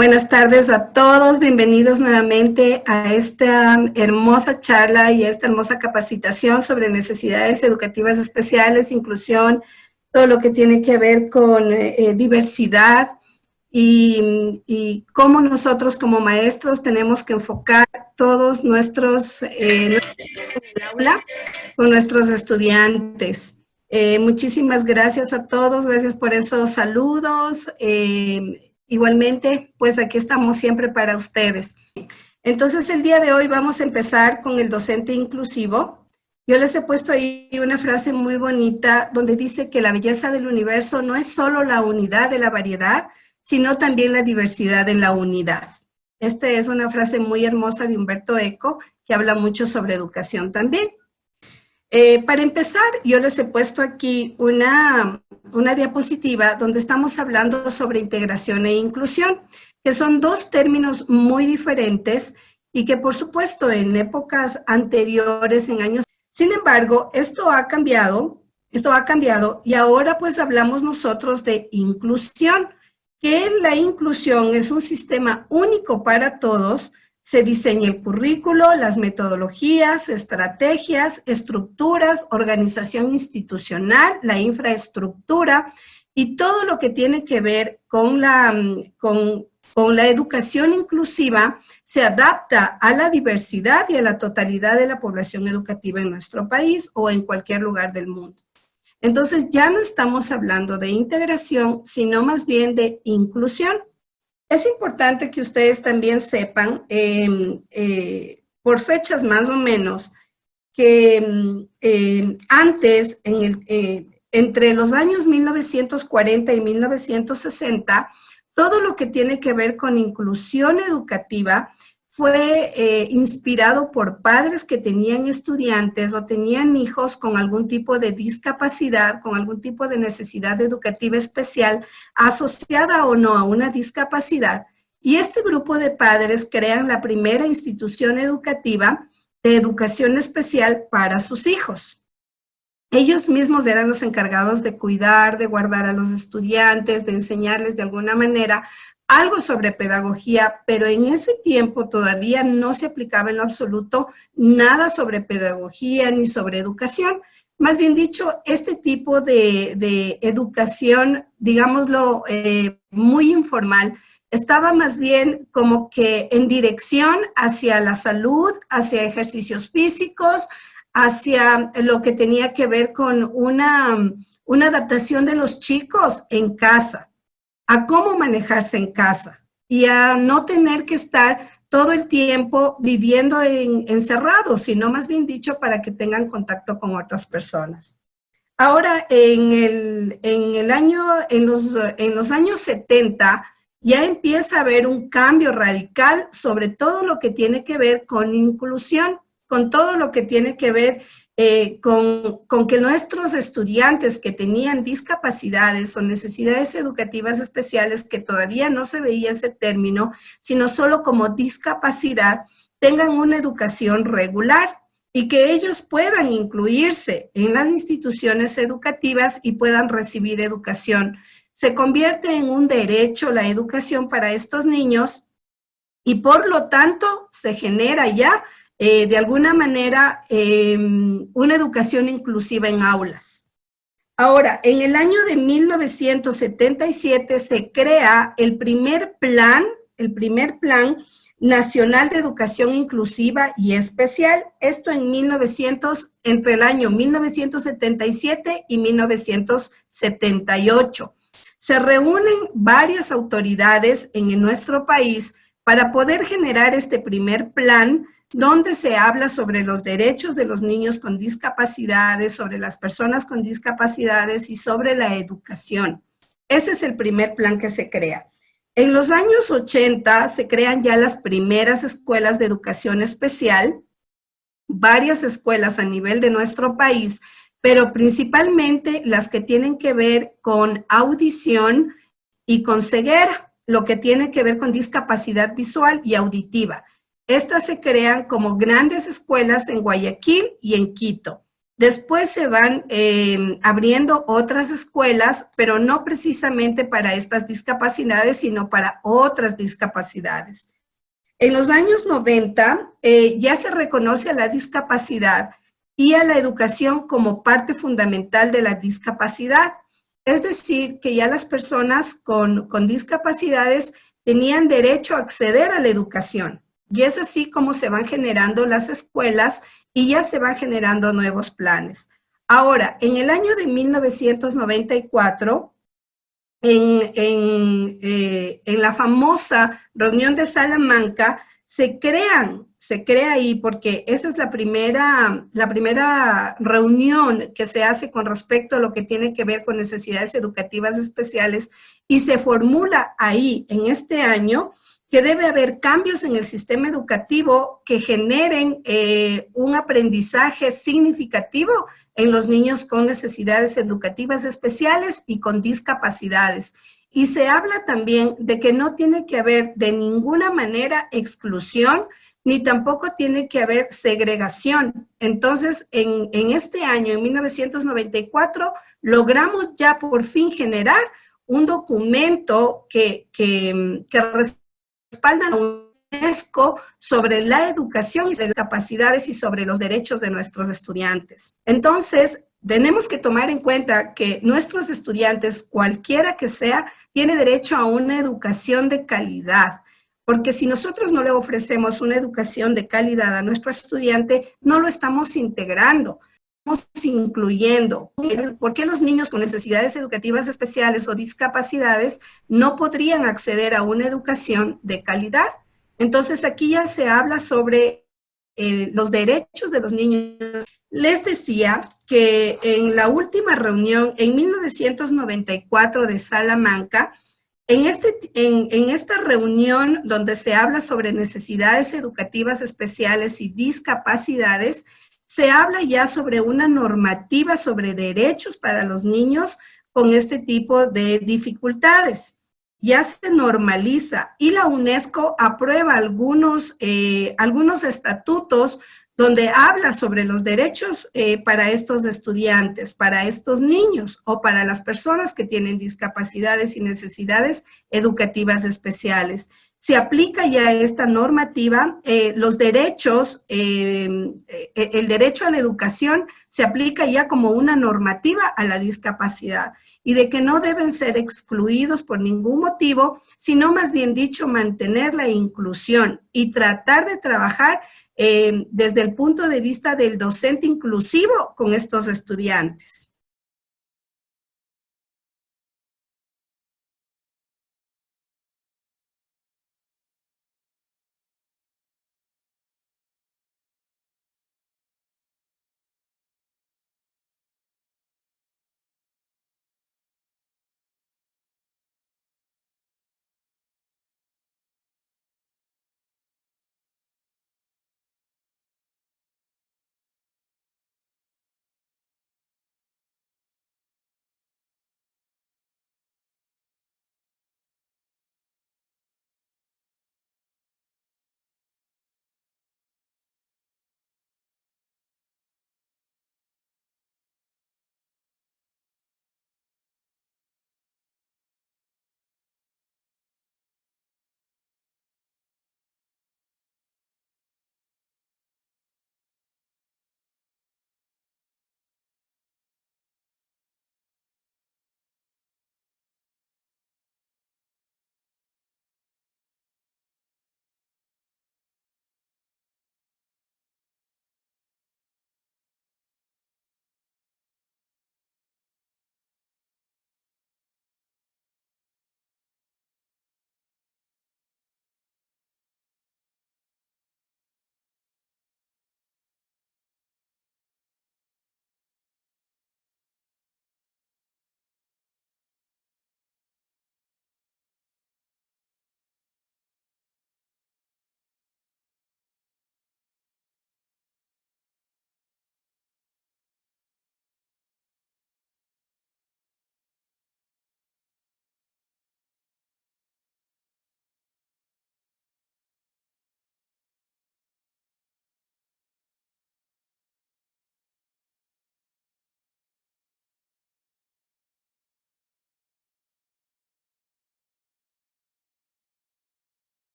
Buenas tardes a todos, bienvenidos nuevamente a esta hermosa charla y a esta hermosa capacitación sobre necesidades educativas especiales, inclusión, todo lo que tiene que ver con diversidad y cómo nosotros como maestros tenemos que enfocar todos nuestros en el aula con nuestros estudiantes. Muchísimas gracias a todos, gracias por esos saludos. Igualmente, pues aquí estamos siempre para ustedes. Entonces, el día de hoy vamos a empezar con el docente inclusivo. Yo les he puesto ahí una frase muy bonita donde dice que la belleza del universo no es solo la unidad de la variedad, sino también la diversidad de la unidad. Esta es una frase muy hermosa de Humberto Eco que habla mucho sobre educación también. Para empezar, yo les he puesto aquí una diapositiva donde estamos hablando sobre integración e inclusión, que son dos términos muy diferentes y que por supuesto en épocas anteriores, en años. Sin embargo, esto ha cambiado y ahora pues hablamos nosotros de inclusión, que la inclusión es un sistema único para todos. Se diseña el currículo, las metodologías, estrategias, estructuras, organización institucional, la infraestructura y todo lo que tiene que ver con la educación inclusiva se adapta a la diversidad y a la totalidad de la población educativa en nuestro país o en cualquier lugar del mundo. Entonces ya no estamos hablando de integración, sino más bien de inclusión. Es importante que ustedes también sepan, por fechas más o menos, que antes, entre los años 1940 y 1960, todo lo que tiene que ver con inclusión educativa fue inspirado por padres que tenían estudiantes o tenían hijos con algún tipo de discapacidad, con algún tipo de necesidad educativa especial, asociada o no a una discapacidad. Y este grupo de padres crean la primera institución educativa de educación especial para sus hijos. Ellos mismos eran los encargados de cuidar, de guardar a los estudiantes, de enseñarles de alguna manera algo sobre pedagogía, pero en ese tiempo todavía no se aplicaba en lo absoluto nada sobre pedagogía ni sobre educación. Más bien dicho, este tipo de educación, digámoslo, muy informal, estaba más bien como que en dirección hacia la salud, hacia ejercicios físicos, hacia lo que tenía que ver con una adaptación de los chicos en casa, a cómo manejarse en casa y a no tener que estar todo el tiempo viviendo encerrados, sino más bien dicho para que tengan contacto con otras personas. Ahora, en los años 70, ya empieza a haber un cambio radical sobre todo lo que tiene que ver con inclusión, con todo lo que tiene que ver con que nuestros estudiantes que tenían discapacidades o necesidades educativas especiales, que todavía no se veía ese término, sino solo como discapacidad, tengan una educación regular y que ellos puedan incluirse en las instituciones educativas y puedan recibir educación. Se convierte en un derecho la educación para estos niños y por lo tanto se genera ya de alguna manera una educación inclusiva en aulas. Ahora, en el año de 1977 se crea el primer plan nacional de educación inclusiva y especial, esto entre el año 1977 y 1978. Se reúnen varias autoridades en nuestro país para poder generar este primer plan donde se habla sobre los derechos de los niños con discapacidades, sobre las personas con discapacidades y sobre la educación. Ese es el primer plan que se crea. En los años 80 se crean ya las primeras escuelas de educación especial, varias escuelas a nivel de nuestro país, pero principalmente las que tienen que ver con audición y con ceguera, lo que tiene que ver con discapacidad visual y auditiva. Estas se crean como grandes escuelas en Guayaquil y en Quito. Después se van abriendo otras escuelas, pero no precisamente para estas discapacidades, sino para otras discapacidades. En los años 90 ya se reconoce a la discapacidad y a la educación como parte fundamental de la discapacidad. Es decir, que ya las personas con discapacidades tenían derecho a acceder a la educación. Y es así como se van generando las escuelas y ya se van generando nuevos planes. Ahora, en el año de 1994, en la famosa reunión de Salamanca, se crea ahí, porque esa es la primera reunión que se hace con respecto a lo que tiene que ver con necesidades educativas especiales, y se formula ahí, en este año, que debe haber cambios en el sistema educativo que generen un aprendizaje significativo en los niños con necesidades educativas especiales y con discapacidades. Y se habla también de que no tiene que haber de ninguna manera exclusión, ni tampoco tiene que haber segregación. Entonces, en este año, en 1994, logramos ya por fin generar un documento que respalda a UNESCO sobre la educación y sobre las capacidades y sobre los derechos de nuestros estudiantes. Entonces, tenemos que tomar en cuenta que nuestros estudiantes, cualquiera que sea, tiene derecho a una educación de calidad, porque si nosotros no le ofrecemos una educación de calidad a nuestro estudiante, no lo estamos integrando, estamos incluyendo. ¿Por qué los niños con necesidades educativas especiales o discapacidades no podrían acceder a una educación de calidad? Entonces aquí ya se habla sobre los derechos de los niños. Les decía que en la última reunión, en 1994 de Salamanca, en esta reunión donde se habla sobre necesidades educativas especiales y discapacidades, se habla ya sobre una normativa sobre derechos para los niños con este tipo de dificultades. Ya se normaliza y la UNESCO aprueba algunos estatutos donde habla sobre los derechos para estos estudiantes, para estos niños o para las personas que tienen discapacidades y necesidades educativas especiales. Se aplica ya esta normativa, los derechos, el derecho a la educación se aplica ya como una normativa a la discapacidad y de que no deben ser excluidos por ningún motivo, sino más bien dicho, mantener la inclusión y tratar de trabajar desde el punto de vista del docente inclusivo con estos estudiantes.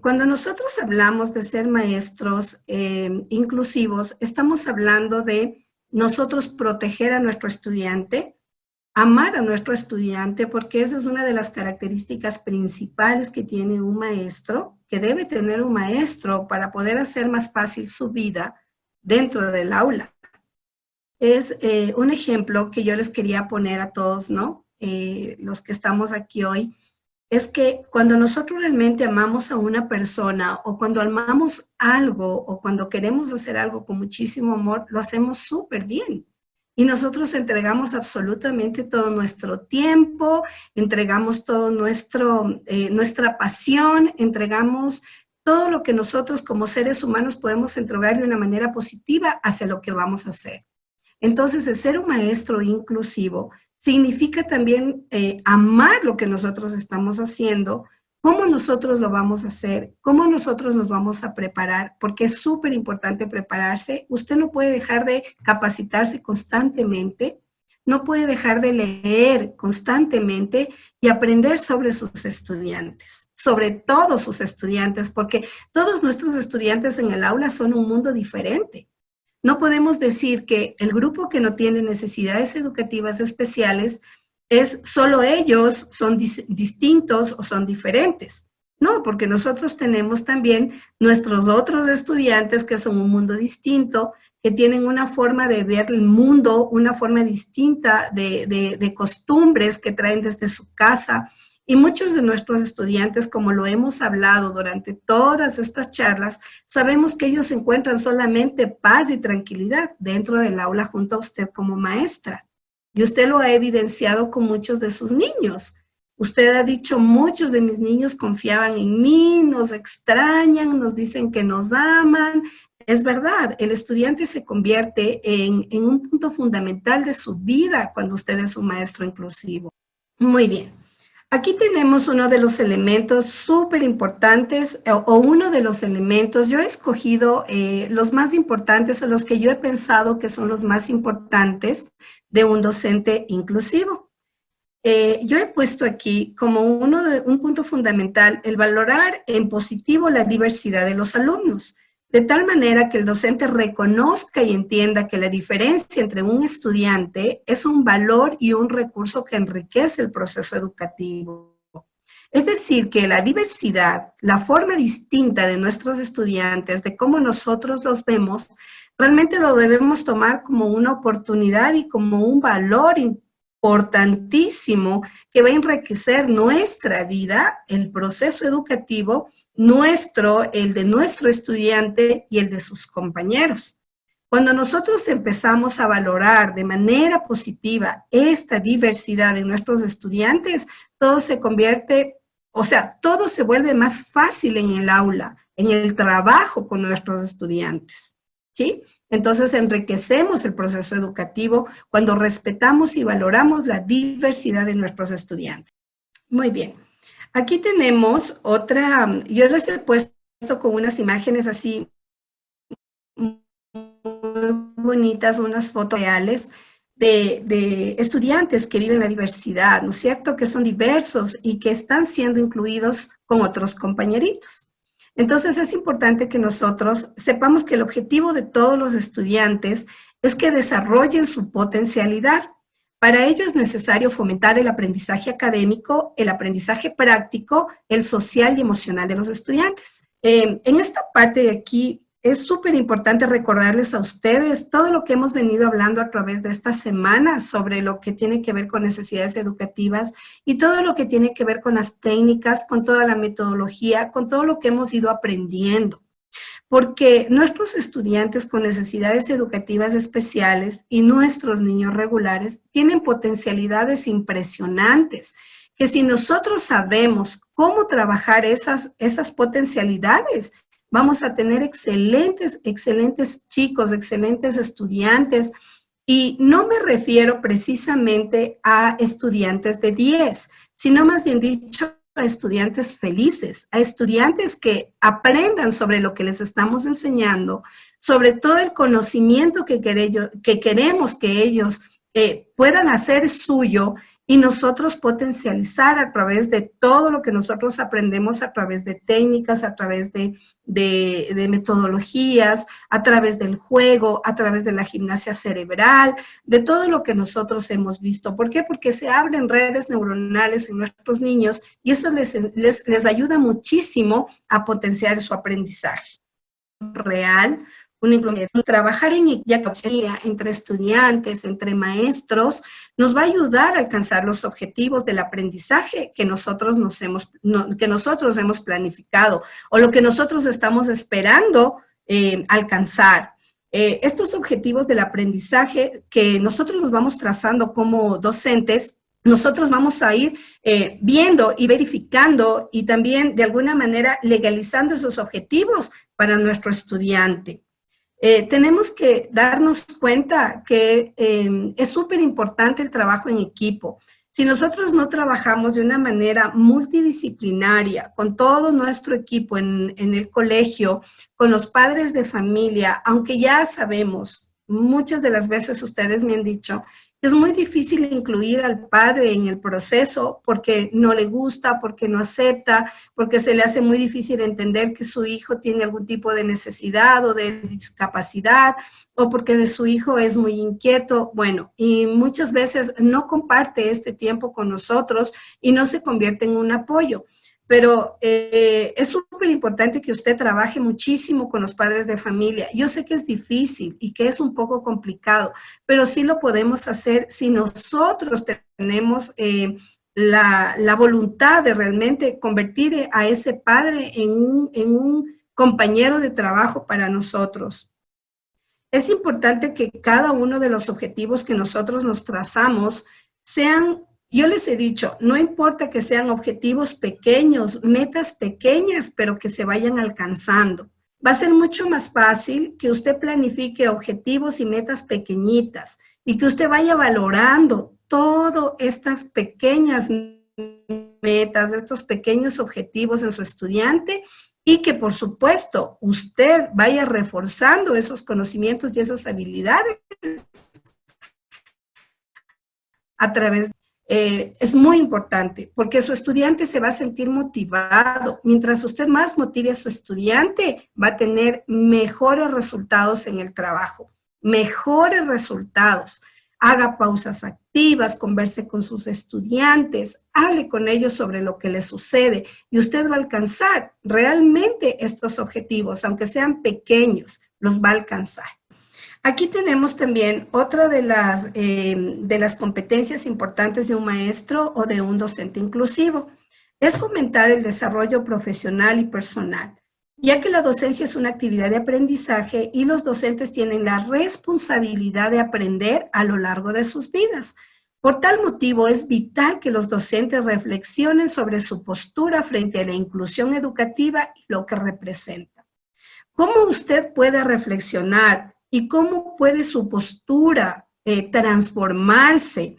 Cuando nosotros hablamos de ser maestros inclusivos, estamos hablando de nosotros proteger a nuestro estudiante, amar a nuestro estudiante, porque esa es una de las características principales que tiene un maestro, que debe tener un maestro para poder hacer más fácil su vida dentro del aula. Es un ejemplo que yo les quería poner a todos, ¿no? Los que estamos aquí hoy, es que cuando nosotros realmente amamos a una persona o cuando amamos algo o cuando queremos hacer algo con muchísimo amor, lo hacemos súper bien. Y nosotros entregamos absolutamente todo nuestro tiempo, entregamos todo nuestra pasión, entregamos todo lo que nosotros como seres humanos podemos entregar de una manera positiva hacia lo que vamos a hacer. Entonces, el ser un maestro inclusivo significa también amar lo que nosotros estamos haciendo, cómo nosotros lo vamos a hacer, cómo nosotros nos vamos a preparar, porque es súper importante prepararse. Usted no puede dejar de capacitarse constantemente, no puede dejar de leer constantemente y aprender sobre sus estudiantes, sobre todos sus estudiantes, porque todos nuestros estudiantes en el aula son un mundo diferente. No podemos decir que el grupo que no tiene necesidades educativas especiales es solo ellos, son distintos o son diferentes. No, porque nosotros tenemos también nuestros otros estudiantes que son un mundo distinto, que tienen una forma de ver el mundo, una forma distinta de costumbres que traen desde su casa. Y muchos de nuestros estudiantes, como lo hemos hablado durante todas estas charlas, sabemos que ellos encuentran solamente paz y tranquilidad dentro del aula junto a usted como maestra. Y usted lo ha evidenciado con muchos de sus niños. Usted ha dicho, muchos de mis niños confiaban en mí, nos extrañan, nos dicen que nos aman. Es verdad, el estudiante se convierte en un punto fundamental de su vida cuando usted es un maestro inclusivo. Muy bien. Aquí tenemos uno de los elementos súper importantes o uno de los elementos. Yo he escogido los más importantes o los que yo he pensado que son los más importantes de un docente inclusivo. Yo he puesto aquí como un punto fundamental el valorar en positivo la diversidad de los alumnos, de tal manera que el docente reconozca y entienda que la diferencia entre un estudiante es un valor y un recurso que enriquece el proceso educativo. Es decir, que la diversidad, la forma distinta de nuestros estudiantes, de cómo nosotros los vemos, realmente lo debemos tomar como una oportunidad y como un valor importantísimo que va a enriquecer nuestra vida, el proceso educativo, el de nuestro estudiante y el de sus compañeros. Cuando nosotros empezamos a valorar de manera positiva esta diversidad de nuestros estudiantes, todo se convierte, todo se vuelve más fácil en el aula, en el trabajo con nuestros estudiantes, ¿sí? Entonces enriquecemos el proceso educativo cuando respetamos y valoramos la diversidad de nuestros estudiantes. Muy bien. Aquí tenemos otra, yo les he puesto con unas imágenes así muy bonitas, unas fotos reales de estudiantes que viven la diversidad, ¿no es cierto? Que son diversos y que están siendo incluidos con otros compañeritos. Entonces es importante que nosotros sepamos que el objetivo de todos los estudiantes es que desarrollen su potencialidad. Para ello es necesario fomentar el aprendizaje académico, el aprendizaje práctico, el social y emocional de los estudiantes. En esta parte de aquí es súper importante recordarles a ustedes todo lo que hemos venido hablando a través de esta semana sobre lo que tiene que ver con necesidades educativas y todo lo que tiene que ver con las técnicas, con toda la metodología, con todo lo que hemos ido aprendiendo. Porque nuestros estudiantes con necesidades educativas especiales y nuestros niños regulares tienen potencialidades impresionantes, que si nosotros sabemos cómo trabajar esas potencialidades, vamos a tener excelentes chicos, excelentes estudiantes. Y no me refiero precisamente a estudiantes de 10, sino más bien dicho, a estudiantes felices, a estudiantes que aprendan sobre lo que les estamos enseñando, sobre todo el conocimiento que queremos que ellos puedan hacer suyo y nosotros potencializar a través de todo lo que nosotros aprendemos, a través de técnicas, a través de metodologías, a través del juego, a través de la gimnasia cerebral, de todo lo que nosotros hemos visto. ¿Por qué? Porque se abren redes neuronales en nuestros niños y eso les ayuda muchísimo a potenciar su aprendizaje real. Trabajar en equipo entre estudiantes, entre maestros, nos va a ayudar a alcanzar los objetivos del aprendizaje que nosotros hemos planificado o lo que nosotros estamos esperando alcanzar. Estos objetivos del aprendizaje que nosotros nos vamos trazando como docentes, nosotros vamos a ir viendo y verificando y también de alguna manera legalizando esos objetivos para nuestro estudiante. Tenemos que darnos cuenta que es súper importante el trabajo en equipo. Si nosotros no trabajamos de una manera multidisciplinaria con todo nuestro equipo en el colegio, con los padres de familia, aunque ya sabemos, muchas de las veces ustedes me han dicho, es muy difícil incluir al padre en el proceso porque no le gusta, porque no acepta, porque se le hace muy difícil entender que su hijo tiene algún tipo de necesidad o de discapacidad, o porque de su hijo es muy inquieto. Bueno, y muchas veces no comparte este tiempo con nosotros y no se convierte en un apoyo. Pero es súper importante que usted trabaje muchísimo con los padres de familia. Yo sé que es difícil y que es un poco complicado, pero sí lo podemos hacer si nosotros tenemos la voluntad de realmente convertir a ese padre en un compañero de trabajo para nosotros. Es importante que cada uno de los objetivos que nosotros nos trazamos sean, yo les he dicho, no importa que sean objetivos pequeños, metas pequeñas, pero que se vayan alcanzando. Va a ser mucho más fácil que usted planifique objetivos y metas pequeñitas y que usted vaya valorando todas estas pequeñas metas, estos pequeños objetivos en su estudiante y que, por supuesto, usted vaya reforzando esos conocimientos y esas habilidades a través de es muy importante porque su estudiante se va a sentir motivado. Mientras usted más motive a su estudiante, va a tener mejores resultados en el trabajo, mejores resultados. Haga pausas activas, converse con sus estudiantes, hable con ellos sobre lo que les sucede y usted va a alcanzar realmente estos objetivos, aunque sean pequeños, los va a alcanzar. Aquí tenemos también otra de las competencias importantes de un maestro o de un docente inclusivo. Es fomentar el desarrollo profesional y personal, ya que la docencia es una actividad de aprendizaje y los docentes tienen la responsabilidad de aprender a lo largo de sus vidas. Por tal motivo, es vital que los docentes reflexionen sobre su postura frente a la inclusión educativa y lo que representa. ¿Cómo usted puede reflexionar y cómo puede su postura transformarse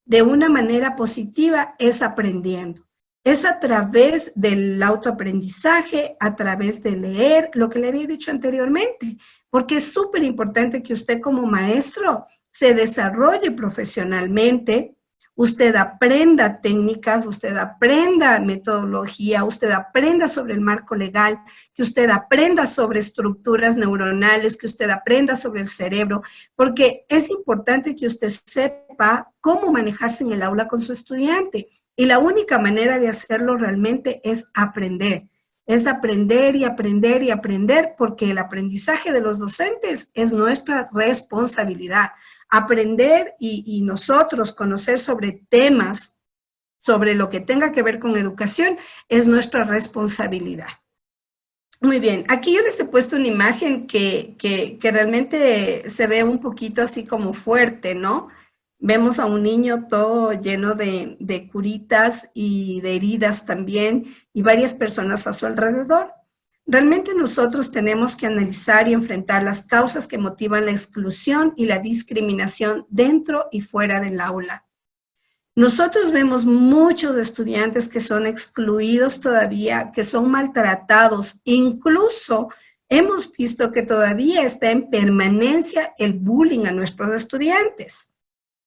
de una manera positiva? Es aprendiendo. Es a través del autoaprendizaje, a través de leer, lo que le había dicho anteriormente, porque es súper importante que usted como maestro se desarrolle profesionalmente, usted aprenda técnicas, usted aprenda metodología, usted aprenda sobre el marco legal, que usted aprenda sobre estructuras neuronales, que usted aprenda sobre el cerebro, porque es importante que usted sepa cómo manejarse en el aula con su estudiante. Y la única manera de hacerlo realmente es aprender. Es aprender y aprender y aprender, porque el aprendizaje de los docentes es nuestra responsabilidad. Aprender y nosotros conocer sobre temas, sobre lo que tenga que ver con educación, es nuestra responsabilidad. Muy bien, aquí yo les he puesto una imagen que realmente se ve un poquito así como fuerte, ¿no? Vemos a un niño todo lleno de curitas y de heridas también, y varias personas a su alrededor. Realmente nosotros tenemos que analizar y enfrentar las causas que motivan la exclusión y la discriminación dentro y fuera del aula. Nosotros vemos muchos estudiantes que son excluidos todavía, que son maltratados. Incluso hemos visto que todavía está en permanencia el bullying a nuestros estudiantes.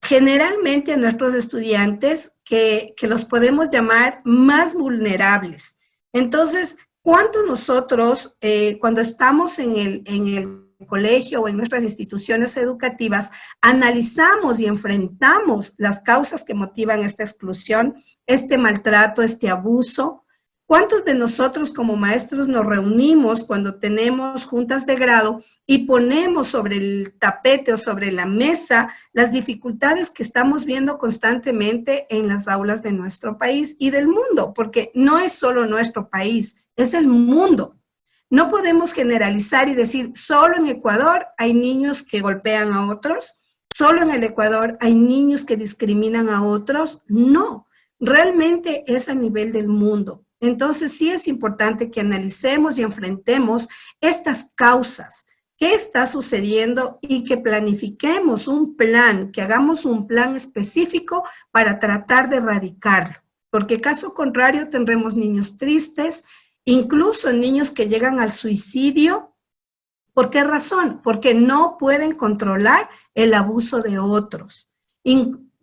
generalmente a nuestros estudiantes que los podemos llamar más vulnerables. Entonces, cuando nosotros, cuando estamos en el colegio o en nuestras instituciones educativas, analizamos y enfrentamos las causas que motivan esta exclusión, este maltrato, este abuso, ¿cuántos de nosotros como maestros nos reunimos cuando tenemos juntas de grado y ponemos sobre el tapete o sobre la mesa las dificultades que estamos viendo constantemente en las aulas de nuestro país y del mundo? Porque no es solo nuestro país, es el mundo. No podemos generalizar y decir, solo en Ecuador hay niños que golpean a otros, solo en el Ecuador hay niños que discriminan a otros. No, realmente es a nivel del mundo. Entonces sí es importante que analicemos y enfrentemos estas causas, qué está sucediendo y que planifiquemos un plan, que hagamos un plan específico para tratar de erradicarlo, porque caso contrario tendremos niños tristes, incluso niños que llegan al suicidio. ¿Por qué razón? Porque no pueden controlar el abuso de otros.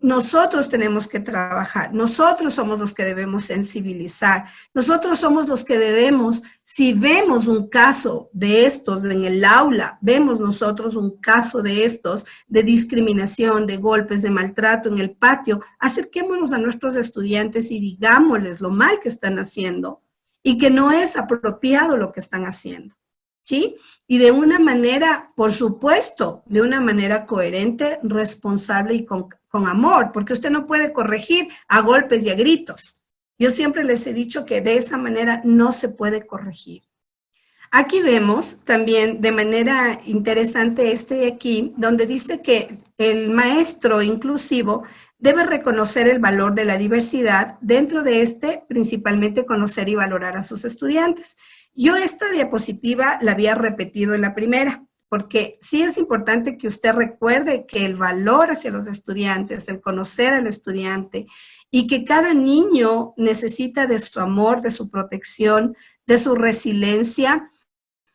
Nosotros tenemos que trabajar, nosotros somos los que debemos sensibilizar, nosotros somos los que debemos, si vemos un caso de estos en el aula, vemos nosotros un caso de estos, de discriminación, de golpes, de maltrato en el patio, acerquémonos a nuestros estudiantes y digámosles lo mal que están haciendo y que no es apropiado lo que están haciendo, ¿sí? Y de una manera, por supuesto, de una manera coherente, responsable y con amor, porque usted no puede corregir a golpes y a gritos. Yo siempre les he dicho que de esa manera no se puede corregir. Aquí vemos también de manera interesante este de aquí, donde dice que el maestro inclusivo debe reconocer el valor de la diversidad, dentro de este principalmente conocer y valorar a sus estudiantes. Yo esta diapositiva la había repetido en la primera, porque sí es importante que usted recuerde que el valor hacia los estudiantes, el conocer al estudiante y que cada niño necesita de su amor, de su protección, de su resiliencia,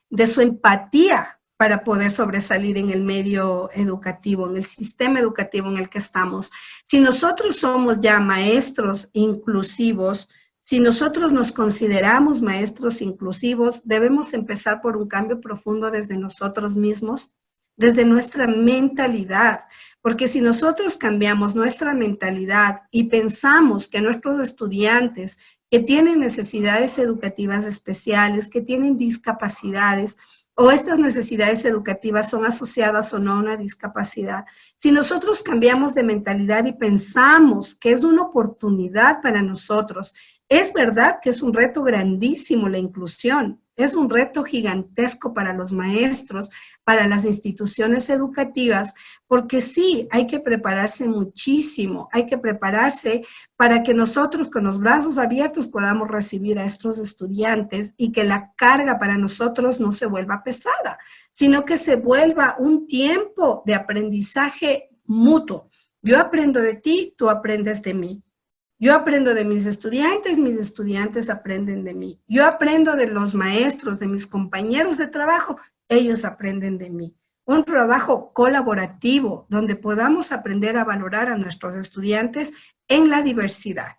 de su empatía para poder sobresalir en el medio educativo, en el sistema educativo en el que estamos. Si nosotros somos ya maestros inclusivos, si nosotros nos consideramos maestros inclusivos, debemos empezar por un cambio profundo desde nosotros mismos, desde nuestra mentalidad, porque si nosotros cambiamos nuestra mentalidad y pensamos que nuestros estudiantes que tienen necesidades educativas especiales, que tienen discapacidades, o estas necesidades educativas son asociadas o no a una discapacidad, si nosotros cambiamos de mentalidad y pensamos que es una oportunidad para nosotros, es verdad que es un reto grandísimo la inclusión, es un reto gigantesco para los maestros, para las instituciones educativas, porque sí, hay que prepararse muchísimo, hay que prepararse para que nosotros con los brazos abiertos podamos recibir a estos estudiantes y que la carga para nosotros no se vuelva pesada, sino que se vuelva un tiempo de aprendizaje mutuo. Yo aprendo de ti, tú aprendes de mí. Yo aprendo de mis estudiantes aprenden de mí. Yo aprendo de los maestros, de mis compañeros de trabajo, ellos aprenden de mí. Un trabajo colaborativo donde podamos aprender a valorar a nuestros estudiantes en la diversidad.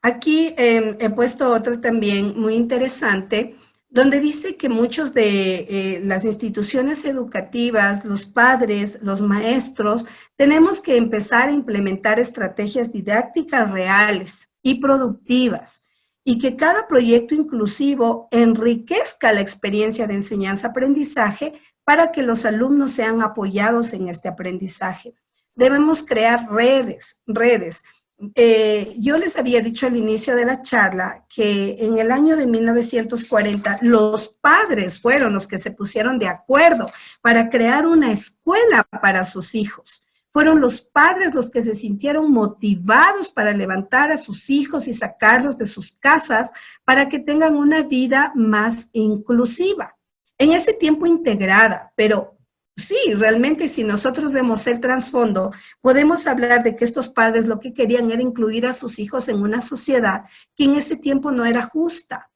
Aquí he puesto otra también muy interesante, donde dice que muchos de las instituciones educativas, los padres, los maestros, tenemos que empezar a implementar estrategias didácticas reales y productivas y que cada proyecto inclusivo enriquezca la experiencia de enseñanza-aprendizaje para que los alumnos sean apoyados en este aprendizaje. Debemos crear redes. Yo les había dicho al inicio de la charla que en el año de 1940 los padres fueron los que se pusieron de acuerdo para crear una escuela para sus hijos. Fueron los padres los que se sintieron motivados para levantar a sus hijos y sacarlos de sus casas para que tengan una vida más inclusiva. En ese tiempo integrada, pero sí, realmente si nosotros vemos el trasfondo, podemos hablar de que estos padres lo que querían era incluir a sus hijos en una sociedad que en ese tiempo no era justa.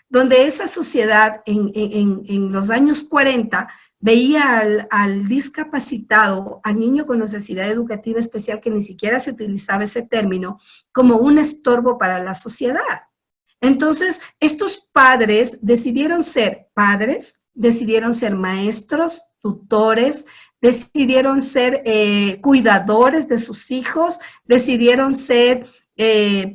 donde esa sociedad en los años 40 veía al discapacitado, al niño con necesidad educativa especial, que ni siquiera se utilizaba ese término, como un estorbo para la sociedad. Entonces, estos padres, decidieron ser maestros, tutores, decidieron ser cuidadores de sus hijos, decidieron ser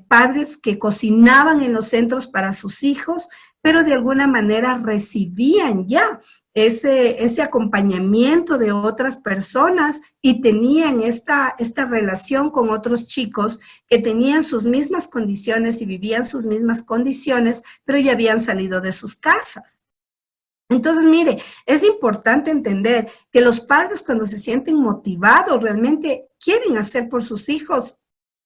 padres que cocinaban en los centros para sus hijos, pero de alguna manera recibían ya ese acompañamiento de otras personas y tenían esta relación con otros chicos que tenían sus mismas condiciones y vivían sus mismas condiciones, pero ya habían salido de sus casas. Entonces, mire, es importante entender que los padres, cuando se sienten motivados, realmente quieren hacer por sus hijos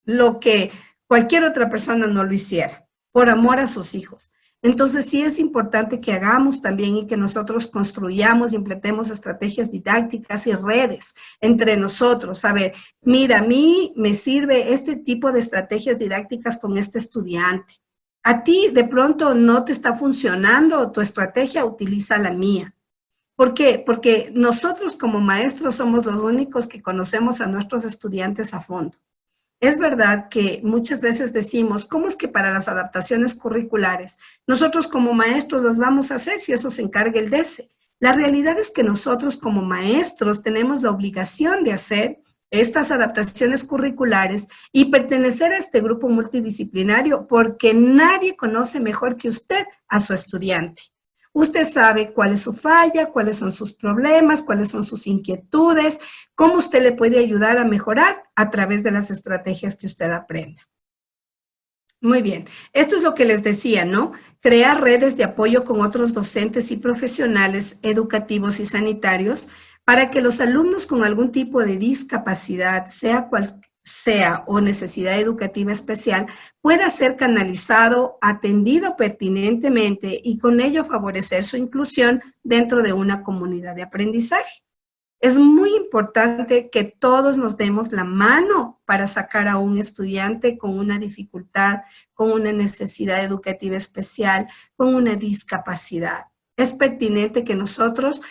lo que cualquier otra persona no lo hiciera, por amor a sus hijos. Entonces, sí es importante que hagamos también y que nosotros construyamos y implementemos estrategias didácticas y redes entre nosotros. A ver, mira, a mí me sirve este tipo de estrategias didácticas con este estudiante. A ti de pronto no te está funcionando tu estrategia, utiliza la mía. ¿Por qué? Porque nosotros como maestros somos los únicos que conocemos a nuestros estudiantes a fondo. Es verdad que muchas veces decimos, ¿cómo es que para las adaptaciones curriculares nosotros como maestros las vamos a hacer si eso se encarga el DESE? La realidad es que nosotros como maestros tenemos la obligación de hacer estas adaptaciones curriculares y pertenecer a este grupo multidisciplinario porque nadie conoce mejor que usted a su estudiante. Usted sabe cuál es su falla, cuáles son sus problemas, cuáles son sus inquietudes, cómo usted le puede ayudar a mejorar a través de las estrategias que usted aprenda. Muy bien, esto es lo que les decía, ¿no? Crear redes de apoyo con otros docentes y profesionales educativos y sanitarios para que los alumnos con algún tipo de discapacidad, sea cual sea o necesidad educativa especial, pueda ser canalizado, atendido pertinentemente y con ello favorecer su inclusión dentro de una comunidad de aprendizaje. Es muy importante que todos nos demos la mano para sacar a un estudiante con una dificultad, con una necesidad educativa especial, con una discapacidad. Es pertinente que nosotros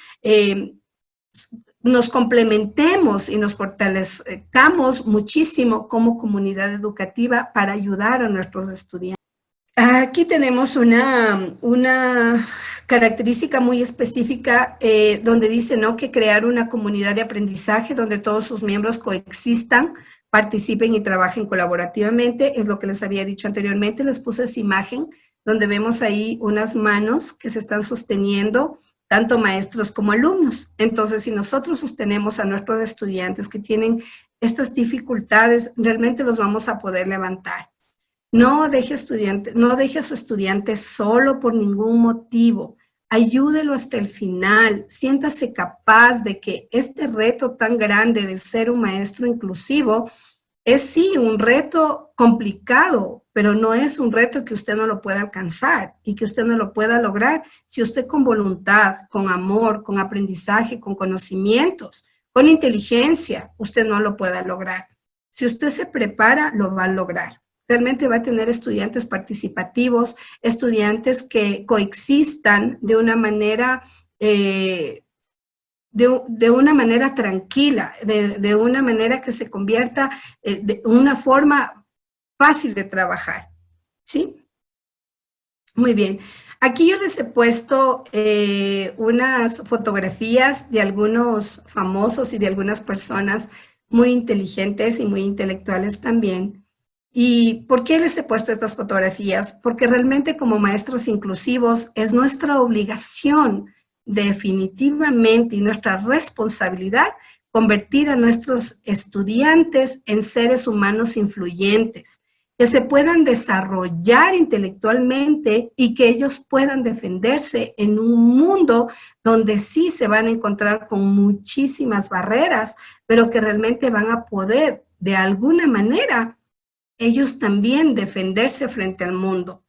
nos complementemos y nos fortalezcamos muchísimo como comunidad educativa para ayudar a nuestros estudiantes. Aquí tenemos una característica muy específica donde dice, ¿no?, que crear una comunidad de aprendizaje donde todos sus miembros coexistan, participen y trabajen colaborativamente. Es lo que les había dicho anteriormente. Les puse esa imagen donde vemos ahí unas manos que se están sosteniendo, tanto maestros como alumnos. Entonces, si nosotros sostenemos a nuestros estudiantes que tienen estas dificultades, realmente los vamos a poder levantar. No deje a su estudiante solo por ningún motivo. Ayúdelo hasta el final. Siéntase capaz de que este reto tan grande del ser un maestro inclusivo es sí un reto complicado, pero no es un reto que usted no lo pueda alcanzar y que usted no lo pueda lograr si usted con voluntad, con amor, con aprendizaje, con conocimientos, con inteligencia, usted no lo pueda lograr. Si usted se prepara, lo va a lograr. Realmente va a tener estudiantes participativos, estudiantes que coexistan de una manera de una manera tranquila, de una manera que se convierta de una forma fácil de trabajar, ¿sí? Muy bien. Aquí yo les he puesto unas fotografías de algunos famosos y de algunas personas muy inteligentes y muy intelectuales también. ¿Y por qué les he puesto estas fotografías? Porque realmente como maestros inclusivos es nuestra obligación definitivamente y nuestra responsabilidad convertir a nuestros estudiantes en seres humanos influyentes, que se puedan desarrollar intelectualmente y que ellos puedan defenderse en un mundo donde sí se van a encontrar con muchísimas barreras, pero que realmente van a poder de alguna manera ellos también defenderse frente al mundo.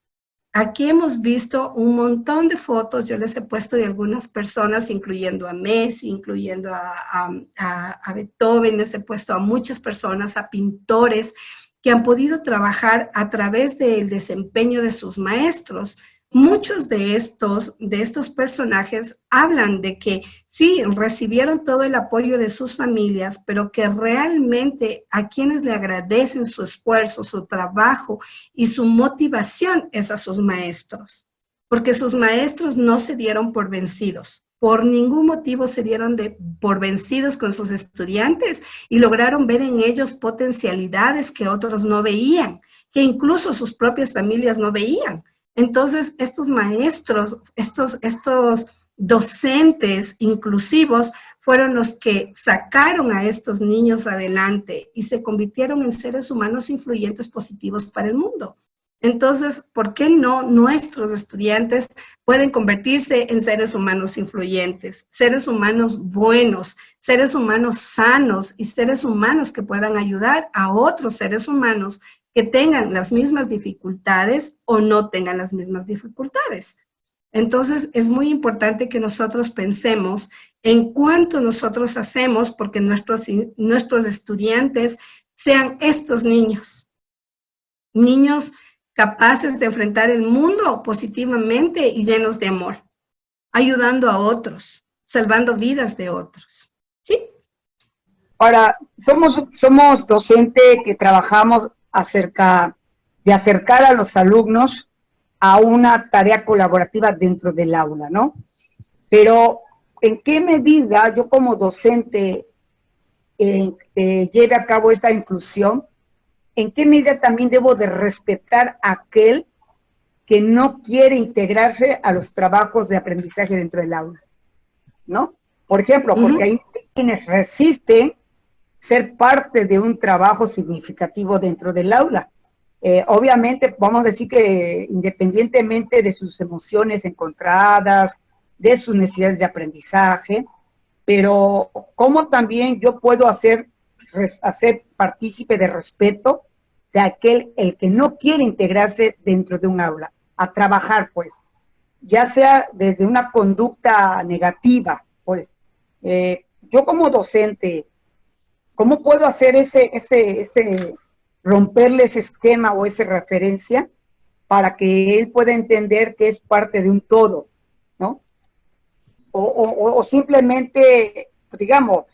Aquí hemos visto un montón de fotos, yo les he puesto de algunas personas, incluyendo a Messi, incluyendo a Beethoven, les he puesto a muchas personas, a pintores, que han podido trabajar a través del desempeño de sus maestros, Muchos de estos personajes hablan de que sí, recibieron todo el apoyo de sus familias, pero que realmente a quienes le agradecen su esfuerzo, su trabajo y su motivación es a sus maestros, porque sus maestros no se dieron por vencidos. Por ningún motivo se dieron por vencidos con sus estudiantes y lograron ver en ellos potencialidades que otros no veían, que incluso sus propias familias no veían. Entonces, estos maestros, estos docentes inclusivos fueron los que sacaron a estos niños adelante y se convirtieron en seres humanos influyentes positivos para el mundo. Entonces, ¿por qué no nuestros estudiantes pueden convertirse en seres humanos influyentes, seres humanos buenos, seres humanos sanos y seres humanos que puedan ayudar a otros seres humanos que tengan las mismas dificultades o no tengan las mismas dificultades? Entonces, es muy importante que nosotros pensemos en cuánto nosotros hacemos porque nuestros estudiantes sean estos niños, niños capaces de enfrentar el mundo positivamente y llenos de amor, ayudando a otros, salvando vidas de otros. ¿Sí? Ahora, somos docentes que trabajamos de acercar a los alumnos a una tarea colaborativa dentro del aula, ¿no? Pero, ¿en qué medida yo como docente lleve a cabo esta inclusión? ¿En qué medida también debo de respetar a aquel que no quiere integrarse a los trabajos de aprendizaje dentro del aula? ¿No? Por ejemplo, porque hay quienes resisten ser parte de un trabajo significativo dentro del aula. Obviamente, vamos a decir que independientemente de sus emociones encontradas, de sus necesidades de aprendizaje, pero cómo también yo puedo hacer partícipe de respeto de aquel el que no quiere integrarse dentro de un aula, a trabajar, pues, ya sea desde una conducta negativa, pues. Yo como docente, ¿cómo puedo hacer romperle ese esquema o esa referencia para que él pueda entender que es parte de un todo, ¿no? O simplemente, digamos,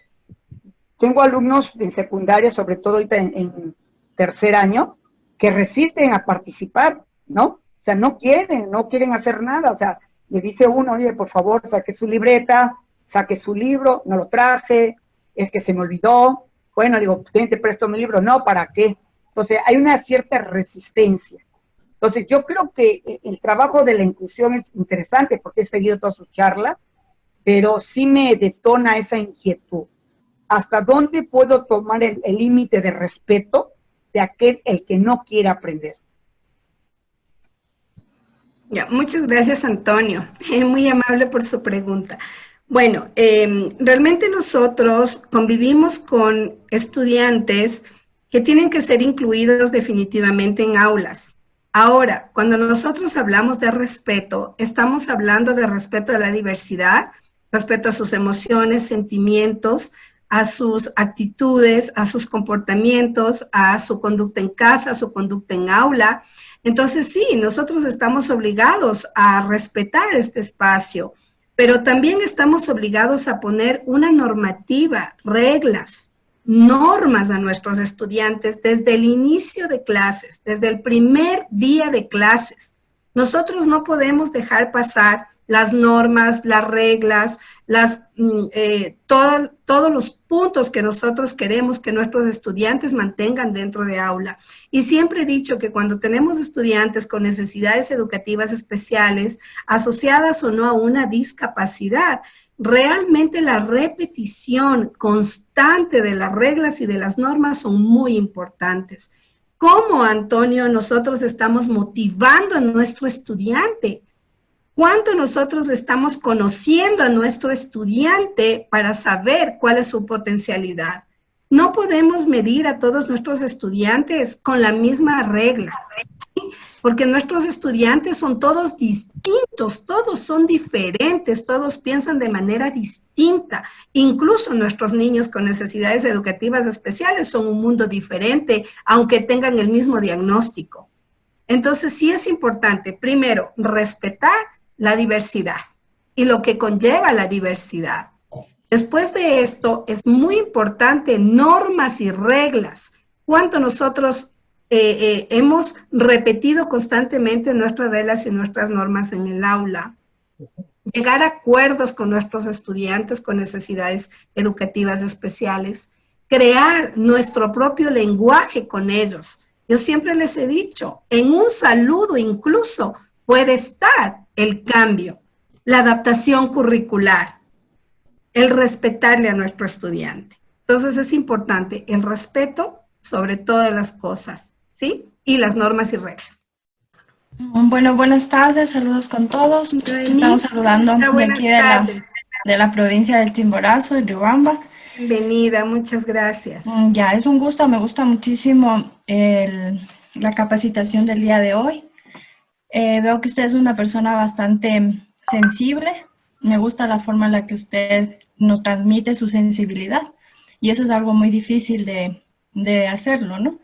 tengo alumnos en secundaria, sobre todo ahorita en tercer año, que resisten a participar, ¿no? O sea, no quieren hacer nada. O sea, le dice uno, oye, por favor, saque su libreta, saque su libro, no lo traje, es que se me olvidó. Bueno, digo, te presto mi libro, no, ¿para qué? Entonces, hay una cierta resistencia. Entonces, yo creo que el trabajo de la inclusión es interesante porque he seguido todas sus charlas, pero sí me detona esa inquietud. ¿Hasta dónde puedo tomar el límite de respeto de aquel el que no quiere aprender? Ya, muchas gracias, Antonio. Muy amable por su pregunta. Bueno, realmente nosotros convivimos con estudiantes que tienen que ser incluidos definitivamente en aulas. Ahora, cuando nosotros hablamos de respeto, estamos hablando de respeto a la diversidad, respeto a sus emociones, sentimientos, a sus actitudes, a sus comportamientos, a su conducta en casa, a su conducta en aula. Entonces, sí, nosotros estamos obligados a respetar este espacio, pero también estamos obligados a poner una normativa, reglas, normas a nuestros estudiantes desde el inicio de clases, desde el primer día de clases. Nosotros no podemos dejar pasar las normas, las reglas, todos los puntos que nosotros queremos que nuestros estudiantes mantengan dentro de aula. Y siempre he dicho que cuando tenemos estudiantes con necesidades educativas especiales, asociadas o no a una discapacidad, realmente la repetición constante de las reglas y de las normas son muy importantes. ¿Cómo, Antonio, nosotros estamos motivando a nuestro estudiante? ¿Cuánto nosotros le estamos conociendo a nuestro estudiante para saber cuál es su potencialidad? No podemos medir a todos nuestros estudiantes con la misma regla, ¿sí? Porque nuestros estudiantes son todos distintos, todos son diferentes, todos piensan de manera distinta. Incluso nuestros niños con necesidades educativas especiales son un mundo diferente, aunque tengan el mismo diagnóstico. Entonces sí es importante, primero, respetar la diversidad y lo que conlleva la diversidad. Después de esto, es muy importante normas y reglas. Cuánto nosotros hemos repetido constantemente nuestras reglas y nuestras normas en el aula. Llegar a acuerdos con nuestros estudiantes con necesidades educativas especiales. Crear nuestro propio lenguaje con ellos. Yo siempre les he dicho, en un saludo incluso puede estar el cambio, la adaptación curricular, el respetarle a nuestro estudiante. Entonces es importante el respeto sobre todas las cosas, ¿sí? Y las normas y reglas. Bueno, buenas tardes, saludos con todos. Estamos saludando de aquí de la provincia del Chimborazo, de Riobamba. Bienvenida, muchas gracias. Ya, es un gusto, me gusta muchísimo la capacitación del día de hoy. Veo que usted es una persona bastante sensible. Me gusta la forma en la que usted nos transmite su sensibilidad y eso es algo muy difícil de hacerlo, ¿no?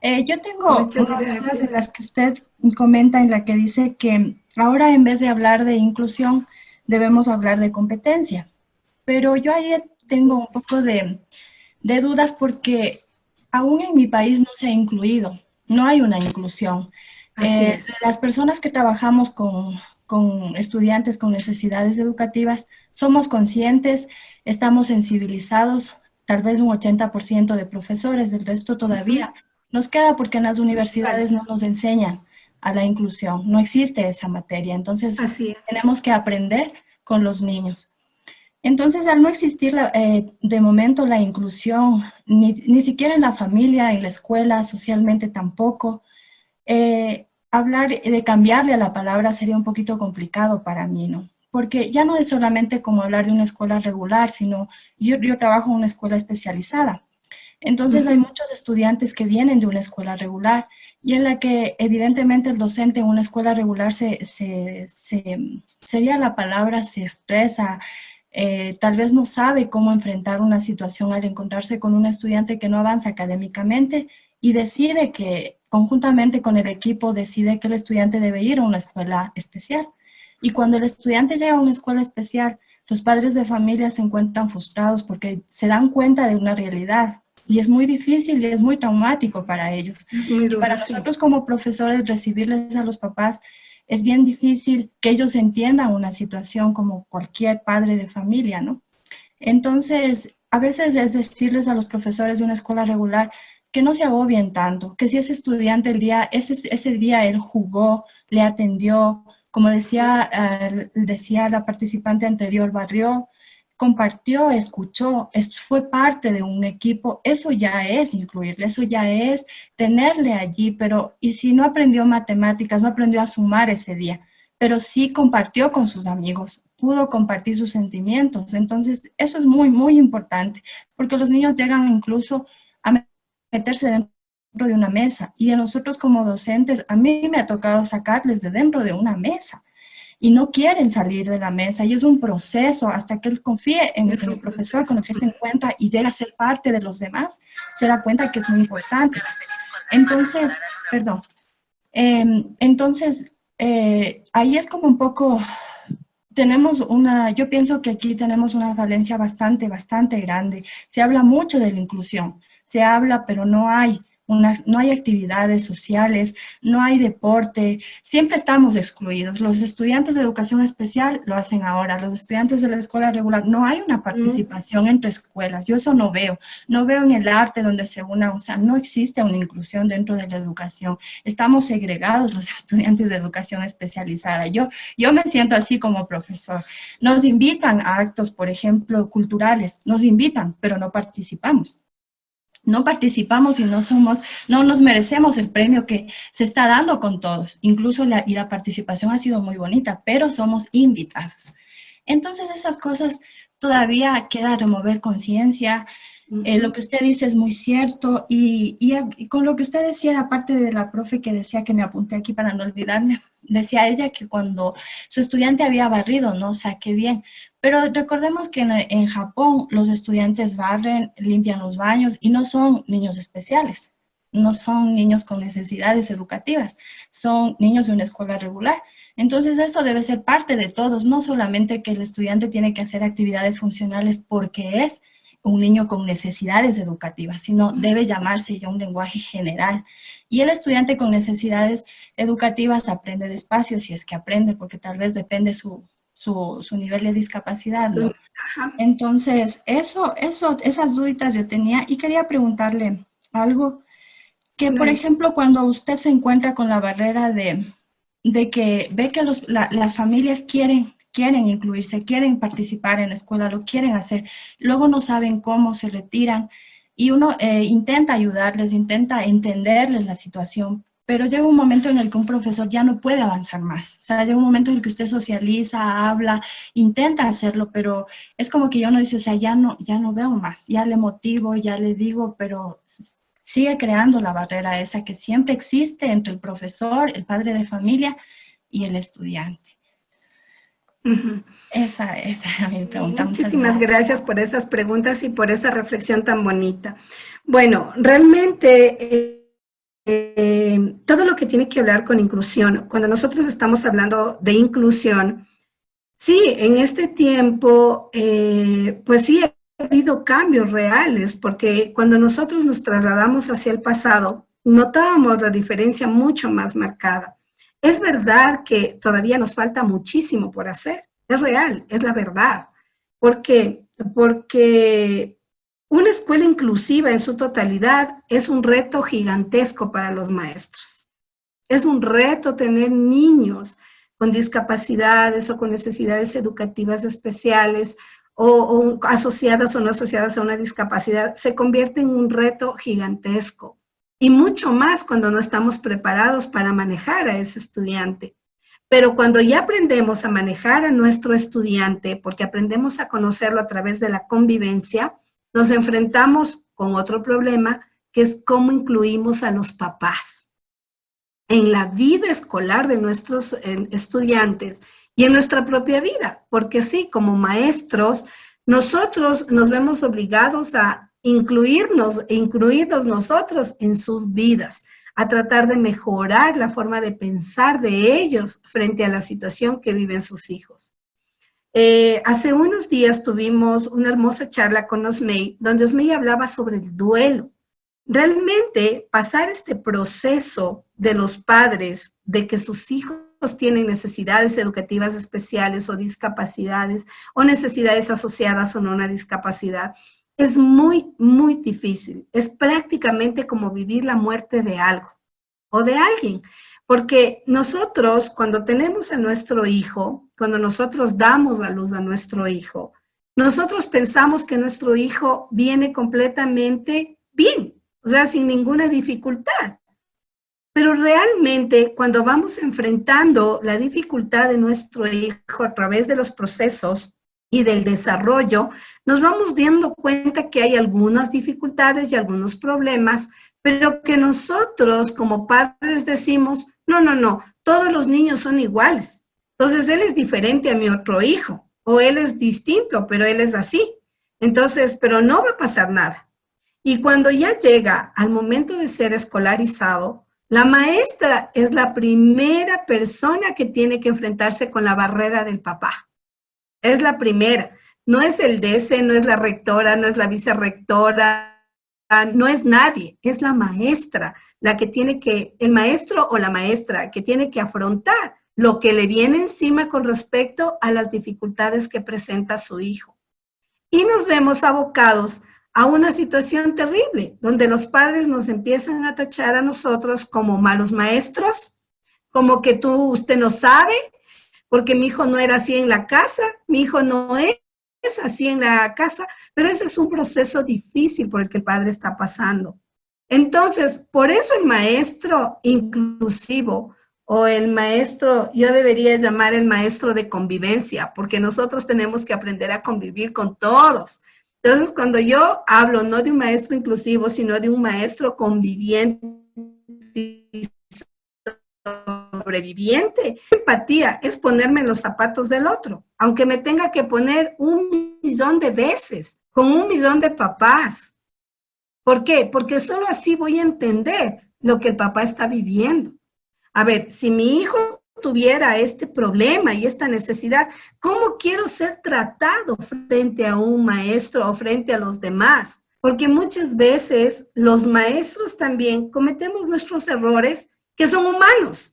Yo tengo unas dudas en las que usted comenta, en la que dice que ahora en vez de hablar de inclusión, debemos hablar de competencia. Pero yo ahí tengo un poco de dudas porque aún en mi país no se ha incluido, no hay una inclusión. Las personas que trabajamos con estudiantes con necesidades educativas, somos conscientes, estamos sensibilizados, tal vez un 80% de profesores, del resto todavía. Nos queda porque en las universidades no nos enseñan a la inclusión, no existe esa materia, entonces tenemos que aprender con los niños. Entonces, al no existir de momento la inclusión, ni siquiera en la familia, en la escuela, socialmente tampoco, hablar de cambiarle a la palabra sería un poquito complicado para mí, ¿no? Porque ya no es solamente como hablar de una escuela regular, sino yo trabajo en una escuela especializada. Entonces hay muchos estudiantes que vienen de una escuela regular y en la que evidentemente el docente en una escuela regular sería la palabra, se estresa, tal vez no sabe cómo enfrentar una situación al encontrarse con un estudiante que no avanza académicamente y decide que conjuntamente con el equipo decide que el estudiante debe ir a una escuela especial. Y cuando el estudiante llega a una escuela especial, los padres de familia se encuentran frustrados porque se dan cuenta de una realidad. Y es muy difícil y es muy traumático para ellos. Y para nosotros como profesores recibirles a los papás es bien difícil que ellos entiendan una situación como cualquier padre de familia, ¿no? Entonces, a veces es decirles a los profesores de una escuela regular que no se agobien tanto, que si ese estudiante ese día él jugó, le atendió, como decía la participante anterior, barrió, compartió, escuchó, fue parte de un equipo, eso ya es incluirle, eso ya es tenerle allí, pero y si no aprendió matemáticas, no aprendió a sumar ese día, pero sí compartió con sus amigos, pudo compartir sus sentimientos, entonces eso es muy, muy importante, porque los niños llegan incluso a meterse dentro de una mesa, y a nosotros como docentes, a mí me ha tocado sacarles de dentro de una mesa, y no quieren salir de la mesa, y es un proceso hasta que él confíe en el profesor con el que se encuentra y llega a ser parte de los demás, se da cuenta que es muy importante. Entonces, ahí es como un poco, yo pienso que aquí tenemos una falencia bastante, bastante grande. Se habla mucho de la inclusión, se habla, pero no hay actividades sociales, no hay deporte, siempre estamos excluidos. Los estudiantes de educación especial lo hacen ahora, los estudiantes de la escuela regular, no hay una participación entre escuelas, yo eso no veo en el arte donde se unan, o sea, no existe una inclusión dentro de la educación, estamos segregados los estudiantes de educación especializada. Yo me siento así como profesor. Nos invitan a actos, por ejemplo, culturales, nos invitan, pero no participamos. No participamos y no nos merecemos el premio que se está dando con todos. Incluso la participación ha sido muy bonita, pero somos invitados. Entonces esas cosas todavía queda remover conciencia. Lo que usted dice es muy cierto y con lo que usted decía, aparte de la profe que decía, que me apunté aquí para no olvidarme, decía ella que cuando su estudiante había barrido, ¿no? O sea, qué bien. Pero recordemos que en Japón los estudiantes barren, limpian los baños y no son niños especiales. no son niños con necesidades educativas, son niños de una escuela regular. Entonces eso debe ser parte de todos, no solamente que el estudiante tiene que hacer actividades funcionales porque es un niño con necesidades educativas, sino debe llamarse ya un lenguaje general. Y el estudiante con necesidades educativas aprende despacio, si es que aprende, porque tal vez depende su nivel de discapacidad, ¿no? Entonces, esas dudas yo tenía y quería preguntarle algo que, por ejemplo, cuando usted se encuentra con la barrera de que ve que las familias quieren incluirse, quieren participar en la escuela, lo quieren hacer, luego no saben cómo, se retiran y uno intenta ayudarles, intenta entenderles la situación, pero llega un momento en el que un profesor ya no puede avanzar más. O sea, llega un momento en el que usted socializa, habla, intenta hacerlo, pero es como que yo no dice, o sea, ya no veo más, ya le motivo, ya le digo, pero sigue creando la barrera esa que siempre existe entre el profesor, el padre de familia y el estudiante. Esa era mi pregunta. Muchísimas gracias por esas preguntas y por esa reflexión tan bonita. Bueno, realmente todo lo que tiene que hablar con inclusión, cuando nosotros estamos hablando de inclusión, sí, en este tiempo, pues sí ha habido cambios reales, porque cuando nosotros nos trasladamos hacia el pasado, notábamos la diferencia mucho más marcada. Es verdad que todavía nos falta muchísimo por hacer, es real, es la verdad. ¿Por qué? Porque una escuela inclusiva en su totalidad es un reto gigantesco para los maestros. Es un reto tener niños con discapacidades o con necesidades educativas especiales o asociadas o no asociadas a una discapacidad. Se convierte en un reto gigantesco. Y mucho más cuando no estamos preparados para manejar a ese estudiante. Pero cuando ya aprendemos a manejar a nuestro estudiante, porque aprendemos a conocerlo a través de la convivencia, nos enfrentamos con otro problema, que es cómo incluimos a los papás en la vida escolar de nuestros estudiantes y en nuestra propia vida. Porque sí, como maestros, nosotros nos vemos obligados a incluirnos nosotros en sus vidas, a tratar de mejorar la forma de pensar de ellos frente a la situación que viven sus hijos. Hace unos días tuvimos una hermosa charla con Osmey, donde Osmey hablaba sobre el duelo. Realmente pasar este proceso de los padres, de que sus hijos tienen necesidades educativas especiales o discapacidades, o necesidades asociadas o no a una discapacidad, es muy, muy difícil. Es prácticamente como vivir la muerte de algo o de alguien. Porque nosotros, cuando tenemos a nuestro hijo, cuando nosotros damos a luz a nuestro hijo, nosotros pensamos que nuestro hijo viene completamente bien, o sea, sin ninguna dificultad. Pero realmente, cuando vamos enfrentando la dificultad de nuestro hijo a través de los procesos y del desarrollo, nos vamos dando cuenta que hay algunas dificultades y algunos problemas, pero que nosotros como padres decimos, no, todos los niños son iguales. Entonces, él es diferente a mi otro hijo, o él es distinto, pero él es así. Entonces, pero no va a pasar nada. Y cuando ya llega al momento de ser escolarizado, la maestra es la primera persona que tiene que enfrentarse con la barrera del papá. Es la primera, no es el DC, no es la rectora, no es la vicerrectora, no es nadie, es la maestra, la que tiene que, el maestro o la maestra que tiene que afrontar lo que le viene encima con respecto a las dificultades que presenta su hijo. Y nos vemos abocados a una situación terrible, donde los padres nos empiezan a tachar a nosotros como malos maestros, como que usted no sabe, porque mi hijo no era así en la casa, mi hijo no es así en la casa, pero ese es un proceso difícil por el que el padre está pasando. Entonces, por eso el maestro inclusivo o el maestro, yo debería llamar el maestro de convivencia, porque nosotros tenemos que aprender a convivir con todos. Entonces, cuando yo hablo no de un maestro inclusivo, sino de un maestro conviviente, sobreviviente. Empatía es ponerme en los zapatos del otro, aunque me tenga que poner 1.000.000 de veces, con 1.000.000 de papás, ¿Por qué? Porque solo así voy a entender lo que el papá está viviendo. A ver, si mi hijo tuviera este problema y esta necesidad, ¿cómo quiero ser tratado frente a un maestro o frente a los demás? Porque muchas veces los maestros también cometemos nuestros errores, que son humanos,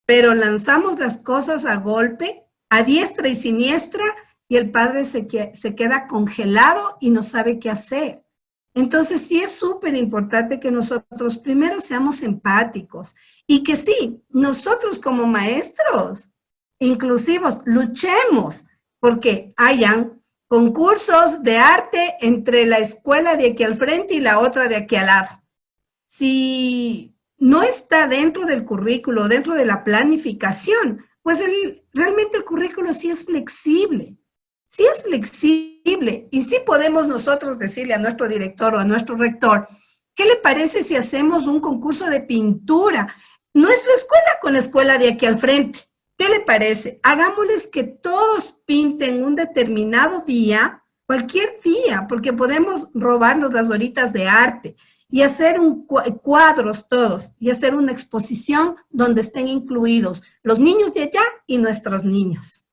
pero lanzamos las cosas a golpe, a diestra y siniestra, y el padre se queda congelado y no sabe qué hacer. Entonces sí es súper importante que nosotros primero seamos empáticos y que sí, nosotros como maestros inclusivos luchemos porque hayan concursos de arte entre la escuela de aquí al frente y la otra de aquí al lado. Si no está dentro del currículo, dentro de la planificación, pues realmente el currículo sí es flexible. Sí es flexible y sí podemos nosotros decirle a nuestro director o a nuestro rector, ¿qué le parece si hacemos un concurso de pintura? Nuestra escuela con la escuela de aquí al frente. ¿Qué le parece? Hagámosles que todos pinten un determinado día, cualquier día, porque podemos robarnos las horitas de arte y hacer cuadros todos y hacer una exposición donde estén incluidos los niños de allá y nuestros niños.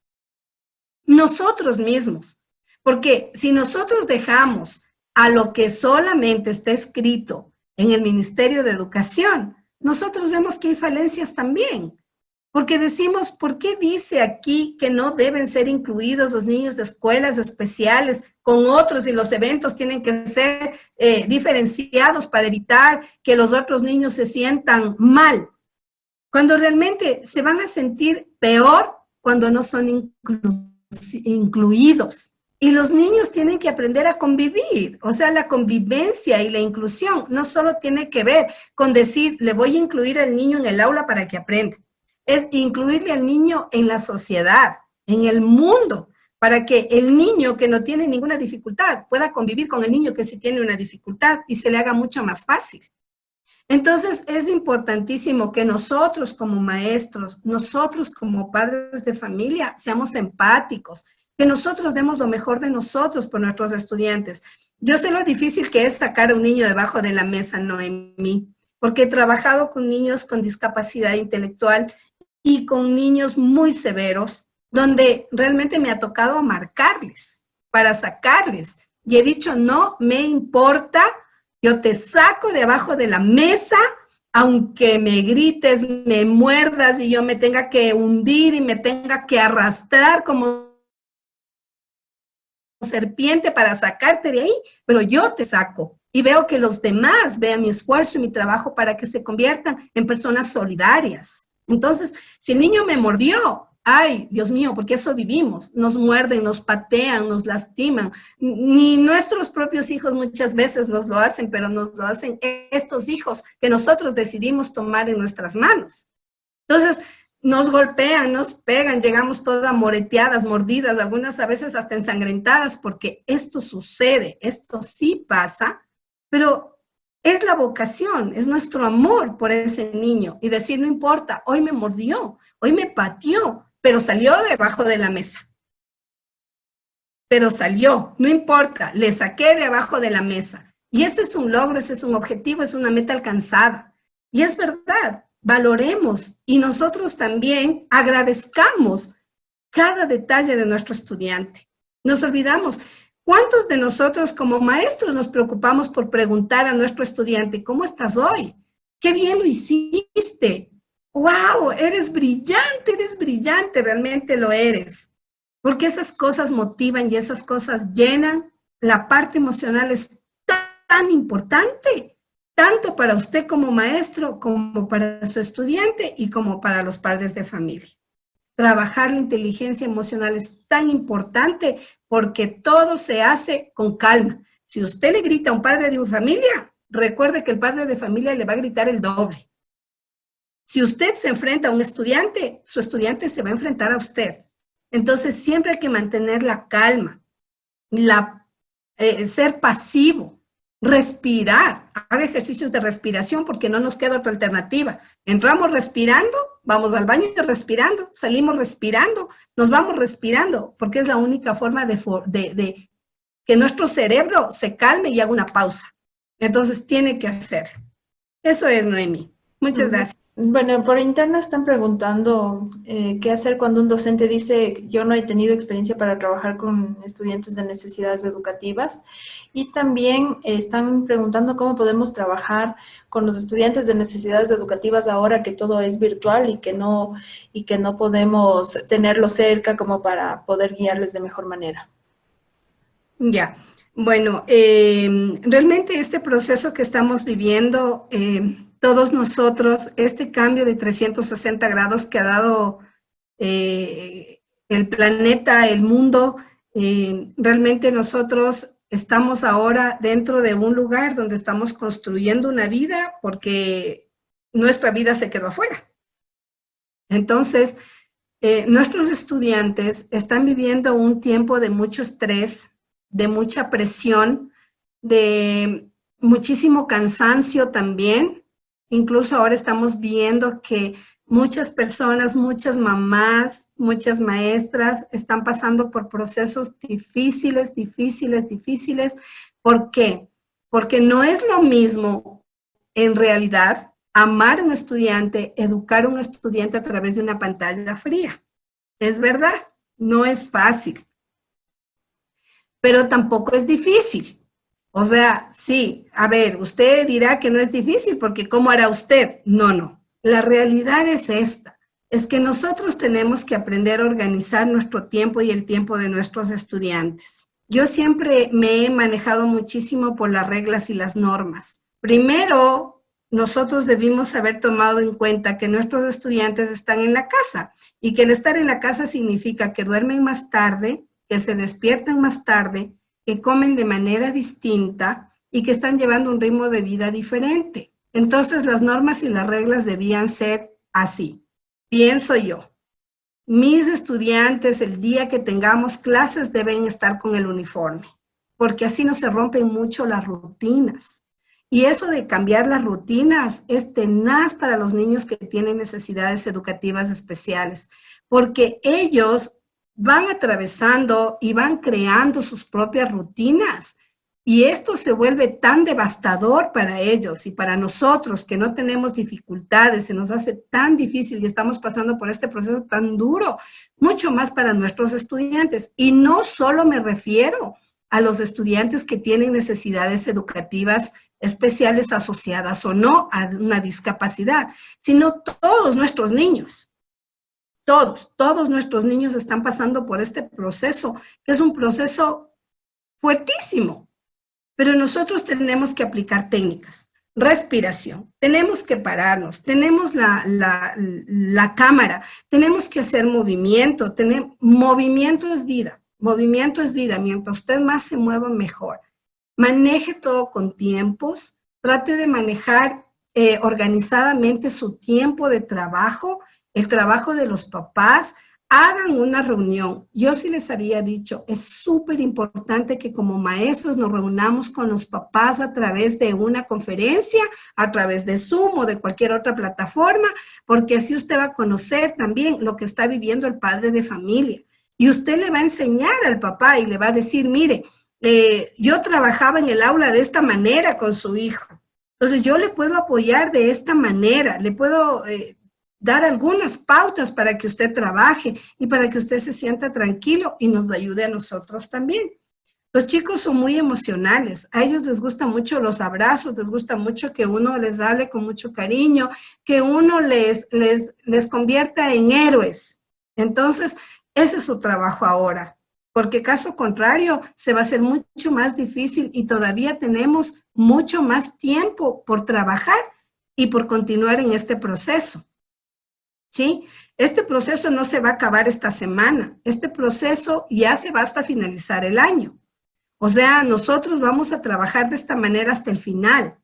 Nosotros mismos, porque si nosotros dejamos a lo que solamente está escrito en el Ministerio de Educación, nosotros vemos que hay falencias también, porque decimos, ¿por qué dice aquí que no deben ser incluidos los niños de escuelas especiales con otros y los eventos tienen que ser diferenciados para evitar que los otros niños se sientan mal? Cuando realmente se van a sentir peor cuando no son incluidos. Y los niños tienen que aprender a convivir, o sea, la convivencia y la inclusión no solo tiene que ver con decir, le voy a incluir al niño en el aula para que aprenda, es incluirle al niño en la sociedad, en el mundo, para que el niño que no tiene ninguna dificultad pueda convivir con el niño que sí tiene una dificultad y se le haga mucho más fácil. Entonces, es importantísimo que nosotros como maestros, nosotros como padres de familia, seamos empáticos, que nosotros demos lo mejor de nosotros por nuestros estudiantes. Yo sé lo difícil que es sacar a un niño debajo de la mesa, Noemí, porque he trabajado con niños con discapacidad intelectual y con niños muy severos, donde realmente me ha tocado marcarles para sacarles. Y he dicho, no me importa, yo te saco de abajo de la mesa, aunque me grites, me muerdas y yo me tenga que hundir y me tenga que arrastrar como serpiente para sacarte de ahí, pero yo te saco. Y veo que los demás vean mi esfuerzo y mi trabajo para que se conviertan en personas solidarias. Entonces, si el niño me mordió, ay, Dios mío, porque eso vivimos. Nos muerden, nos patean, nos lastiman. Ni nuestros propios hijos muchas veces nos lo hacen, pero nos lo hacen estos hijos que nosotros decidimos tomar en nuestras manos. Entonces, nos golpean, nos pegan, llegamos todas moreteadas, mordidas, algunas a veces hasta ensangrentadas, porque esto sucede, esto sí pasa, pero es la vocación, es nuestro amor por ese niño y decir, no importa, hoy me mordió, hoy me pateó, pero salió debajo de la mesa. Pero salió, no importa, le saqué de abajo de la mesa. Y ese es un logro, ese es un objetivo, es una meta alcanzada. Y es verdad, valoremos y nosotros también agradezcamos cada detalle de nuestro estudiante. Nos olvidamos. ¿Cuántos de nosotros como maestros nos preocupamos por preguntar a nuestro estudiante, ¿cómo estás hoy? ¡Qué bien lo hiciste! ¡Wow! Eres brillante, realmente lo eres. Porque esas cosas motivan y esas cosas llenan. La parte emocional es tan importante, tanto para usted como maestro, como para su estudiante y como para los padres de familia. Trabajar la inteligencia emocional es tan importante porque todo se hace con calma. Si usted le grita a un padre de familia, recuerde que el padre de familia le va a gritar el doble. Si usted se enfrenta a un estudiante, su estudiante se va a enfrentar a usted. Entonces, siempre hay que mantener la calma, ser pasivo, respirar. Haga ejercicios de respiración porque no nos queda otra alternativa. Entramos respirando, vamos al baño respirando, salimos respirando, nos vamos respirando, porque es la única forma de que nuestro cerebro se calme y haga una pausa. Entonces tiene que hacerlo. Eso es, Noemi. Muchas gracias. Bueno, por interno están preguntando qué hacer cuando un docente dice yo no he tenido experiencia para trabajar con estudiantes de necesidades educativas, y también están preguntando cómo podemos trabajar con los estudiantes de necesidades educativas ahora que todo es virtual y que no podemos tenerlo cerca como para poder guiarles de mejor manera. Ya, bueno, realmente este proceso que estamos viviendo, todos nosotros, este cambio de 360 grados que ha dado el planeta, el mundo, realmente nosotros estamos ahora dentro de un lugar donde estamos construyendo una vida porque nuestra vida se quedó afuera. Entonces, nuestros estudiantes están viviendo un tiempo de mucho estrés, de mucha presión, de muchísimo cansancio también. Incluso ahora estamos viendo que muchas personas, muchas mamás, muchas maestras están pasando por procesos difíciles. ¿Por qué? Porque no es lo mismo en realidad amar a un estudiante, educar a un estudiante a través de una pantalla fría. Es verdad, no es fácil, pero tampoco es difícil. O sea, sí, a ver, usted dirá que no es difícil porque ¿cómo hará usted? No. La realidad es esta, es que nosotros tenemos que aprender a organizar nuestro tiempo y el tiempo de nuestros estudiantes. Yo siempre me he manejado muchísimo por las reglas y las normas. Primero, nosotros debimos haber tomado en cuenta que nuestros estudiantes están en la casa y que el estar en la casa significa que duermen más tarde, que se despiertan más tarde, que comen de manera distinta y que están llevando un ritmo de vida diferente. Entonces, las normas y las reglas debían ser así. Pienso yo, mis estudiantes el día que tengamos clases deben estar con el uniforme, porque así no se rompen mucho las rutinas. Y eso de cambiar las rutinas es tenaz para los niños que tienen necesidades educativas especiales, porque ellos van atravesando y van creando sus propias rutinas. Y esto se vuelve tan devastador para ellos y para nosotros que no tenemos dificultades, se nos hace tan difícil y estamos pasando por este proceso tan duro, mucho más para nuestros estudiantes. Y no solo me refiero a los estudiantes que tienen necesidades educativas especiales asociadas o no a una discapacidad, sino todos nuestros niños. Todos nuestros niños están pasando por este proceso, que es un proceso fuertísimo, pero nosotros tenemos que aplicar técnicas, respiración, tenemos que pararnos, tenemos la cámara, tenemos que hacer movimiento, movimiento es vida, mientras usted más se mueva mejor. Maneje todo con tiempos, trate de manejar organizadamente su tiempo de trabajo, el trabajo de los papás, hagan una reunión. Yo sí les había dicho, es súper importante que como maestros nos reunamos con los papás a través de una conferencia, a través de Zoom o de cualquier otra plataforma, porque así usted va a conocer también lo que está viviendo el padre de familia. Y usted le va a enseñar al papá y le va a decir, mire, yo trabajaba en el aula de esta manera con su hijo. Entonces yo le puedo apoyar de esta manera, le puedo dar algunas pautas para que usted trabaje y para que usted se sienta tranquilo y nos ayude a nosotros también. Los chicos son muy emocionales, a ellos les gustan mucho los abrazos, les gusta mucho que uno les hable con mucho cariño, que uno les convierta en héroes. Entonces, ese es su trabajo ahora, porque caso contrario se va a hacer mucho más difícil y todavía tenemos mucho más tiempo por trabajar y por continuar en este proceso. ¿Sí? Este proceso no se va a acabar esta semana, este proceso ya se va hasta finalizar el año. O sea, nosotros vamos a trabajar de esta manera hasta el final.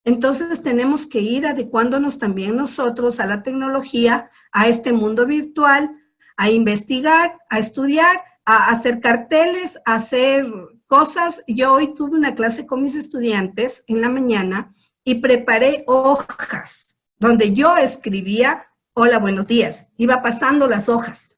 Entonces tenemos que ir adecuándonos también nosotros a la tecnología, a este mundo virtual, a investigar, a estudiar, a hacer carteles, a hacer cosas. Yo hoy tuve una clase con mis estudiantes en la mañana y preparé hojas donde yo escribía hola, buenos días. Iba pasando las hojas.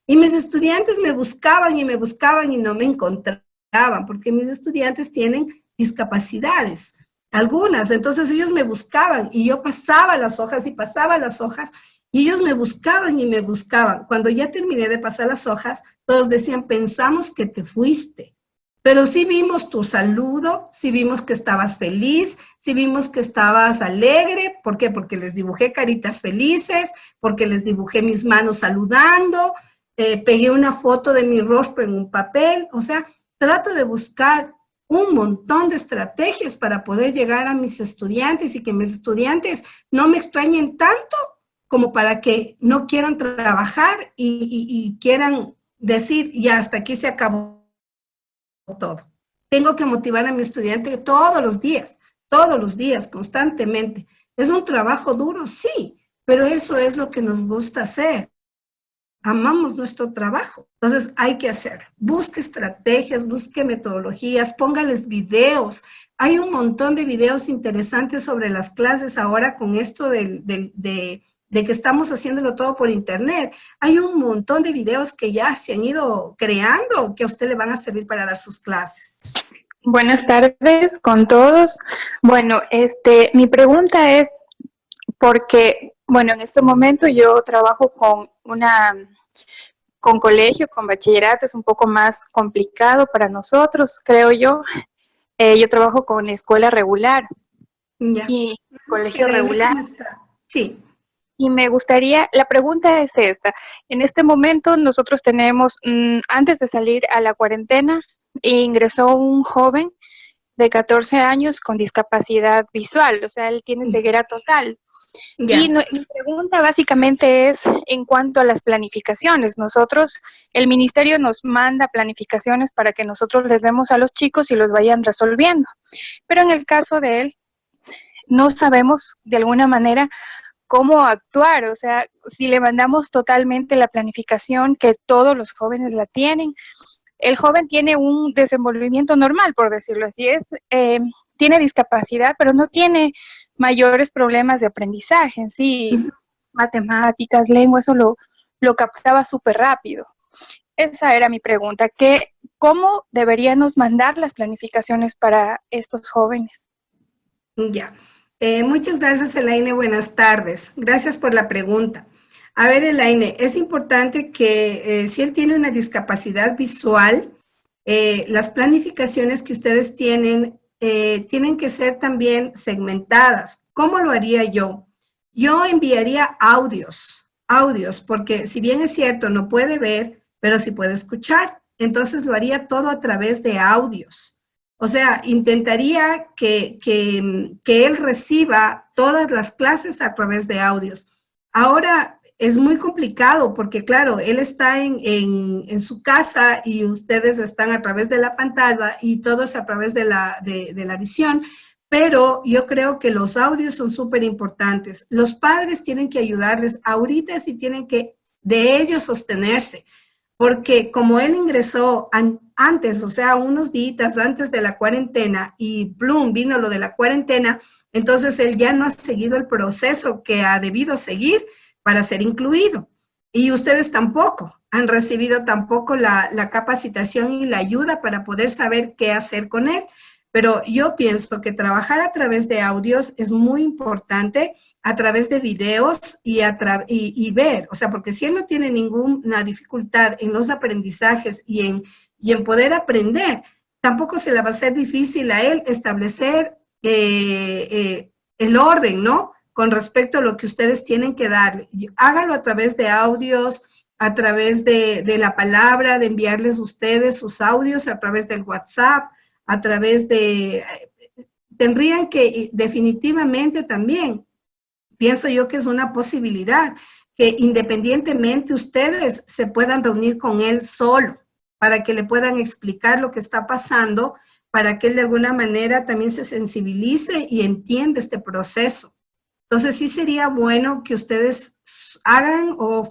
Y mis estudiantes me buscaban y no me encontraban, porque mis estudiantes tienen discapacidades, algunas. Entonces ellos me buscaban y yo pasaba las hojas y pasaba las hojas y ellos me buscaban y me buscaban. Cuando ya terminé de pasar las hojas, todos decían, pensamos que te fuiste. Pero sí vimos tu saludo, sí vimos que estabas feliz, sí vimos que estabas alegre. ¿Por qué? Porque les dibujé caritas felices, porque les dibujé mis manos saludando, pegué una foto de mi rostro en un papel. O sea, trato de buscar un montón de estrategias para poder llegar a mis estudiantes y que mis estudiantes no me extrañen tanto como para que no quieran trabajar y quieran decir, ya hasta aquí se acabó todo. Tengo que motivar a mi estudiante todos los días, constantemente. ¿Es un trabajo duro? Sí, pero eso es lo que nos gusta hacer. Amamos nuestro trabajo. Entonces hay que hacerlo. Busque estrategias, busque metodologías, póngales videos. Hay un montón de videos interesantes sobre las clases ahora con esto de que estamos haciéndolo todo por internet. Hay un montón de videos que ya se han ido creando que a usted le van a servir para dar sus clases. Buenas tardes con todos. Bueno, mi pregunta es porque, bueno, en este momento yo trabajo con colegio, con bachillerato, es un poco más complicado para nosotros, creo yo. Yo trabajo con escuela regular y colegio regular. Sí. Y me gustaría, la pregunta es esta, en este momento nosotros tenemos, antes de salir a la cuarentena, ingresó un joven de 14 años con discapacidad visual, o sea, él tiene ceguera total. Yeah. Y mi pregunta básicamente es en cuanto a las planificaciones. Nosotros, el ministerio nos manda planificaciones para que nosotros les demos a los chicos y los vayan resolviendo. Pero en el caso de él, no sabemos de alguna manera cómo actuar, o sea, si le mandamos totalmente la planificación que todos los jóvenes la tienen, el joven tiene un desenvolvimiento normal, por decirlo así, tiene discapacidad, pero no tiene mayores problemas de aprendizaje en sí, matemáticas, lengua, eso lo captaba súper rápido. Esa era mi pregunta, ¿cómo deberíamos mandar las planificaciones para estos jóvenes? Ya. Muchas gracias, Elaine. Buenas tardes. Gracias por la pregunta. A ver, Elaine, es importante que si él tiene una discapacidad visual, las planificaciones que ustedes tienen que ser también segmentadas. ¿Cómo lo haría yo? Yo enviaría audios, porque si bien es cierto, no puede ver, pero sí puede escuchar. Entonces lo haría todo a través de audios. O sea, intentaría que él reciba todas las clases a través de audios. Ahora es muy complicado porque, claro, él está en su casa y ustedes están a través de la pantalla y todo es a través de la visión, pero yo creo que los audios son súper importantes. Los padres tienen que ayudarles ahorita, si tienen que de ellos sostenerse. Porque como él ingresó antes, o sea, unos días antes de la cuarentena y plum, vino lo de la cuarentena, entonces él ya no ha seguido el proceso que ha debido seguir para ser incluido. Y ustedes tampoco han recibido tampoco la capacitación y la ayuda para poder saber qué hacer con él. Pero yo pienso que trabajar a través de audios es muy importante, a través de videos y ver, o sea, porque si él no tiene ninguna dificultad en los aprendizajes y en poder aprender, tampoco se le va a ser difícil a él establecer el orden, ¿no? Con respecto a lo que ustedes tienen que darle. Hágalo a través de audios, a través de la palabra, de enviarles ustedes sus audios a través del WhatsApp, a través tendrían que definitivamente también, pienso yo que es una posibilidad, que independientemente ustedes se puedan reunir con él solo, para que le puedan explicar lo que está pasando, para que él de alguna manera también se sensibilice y entienda este proceso. Entonces sí sería bueno que ustedes hagan o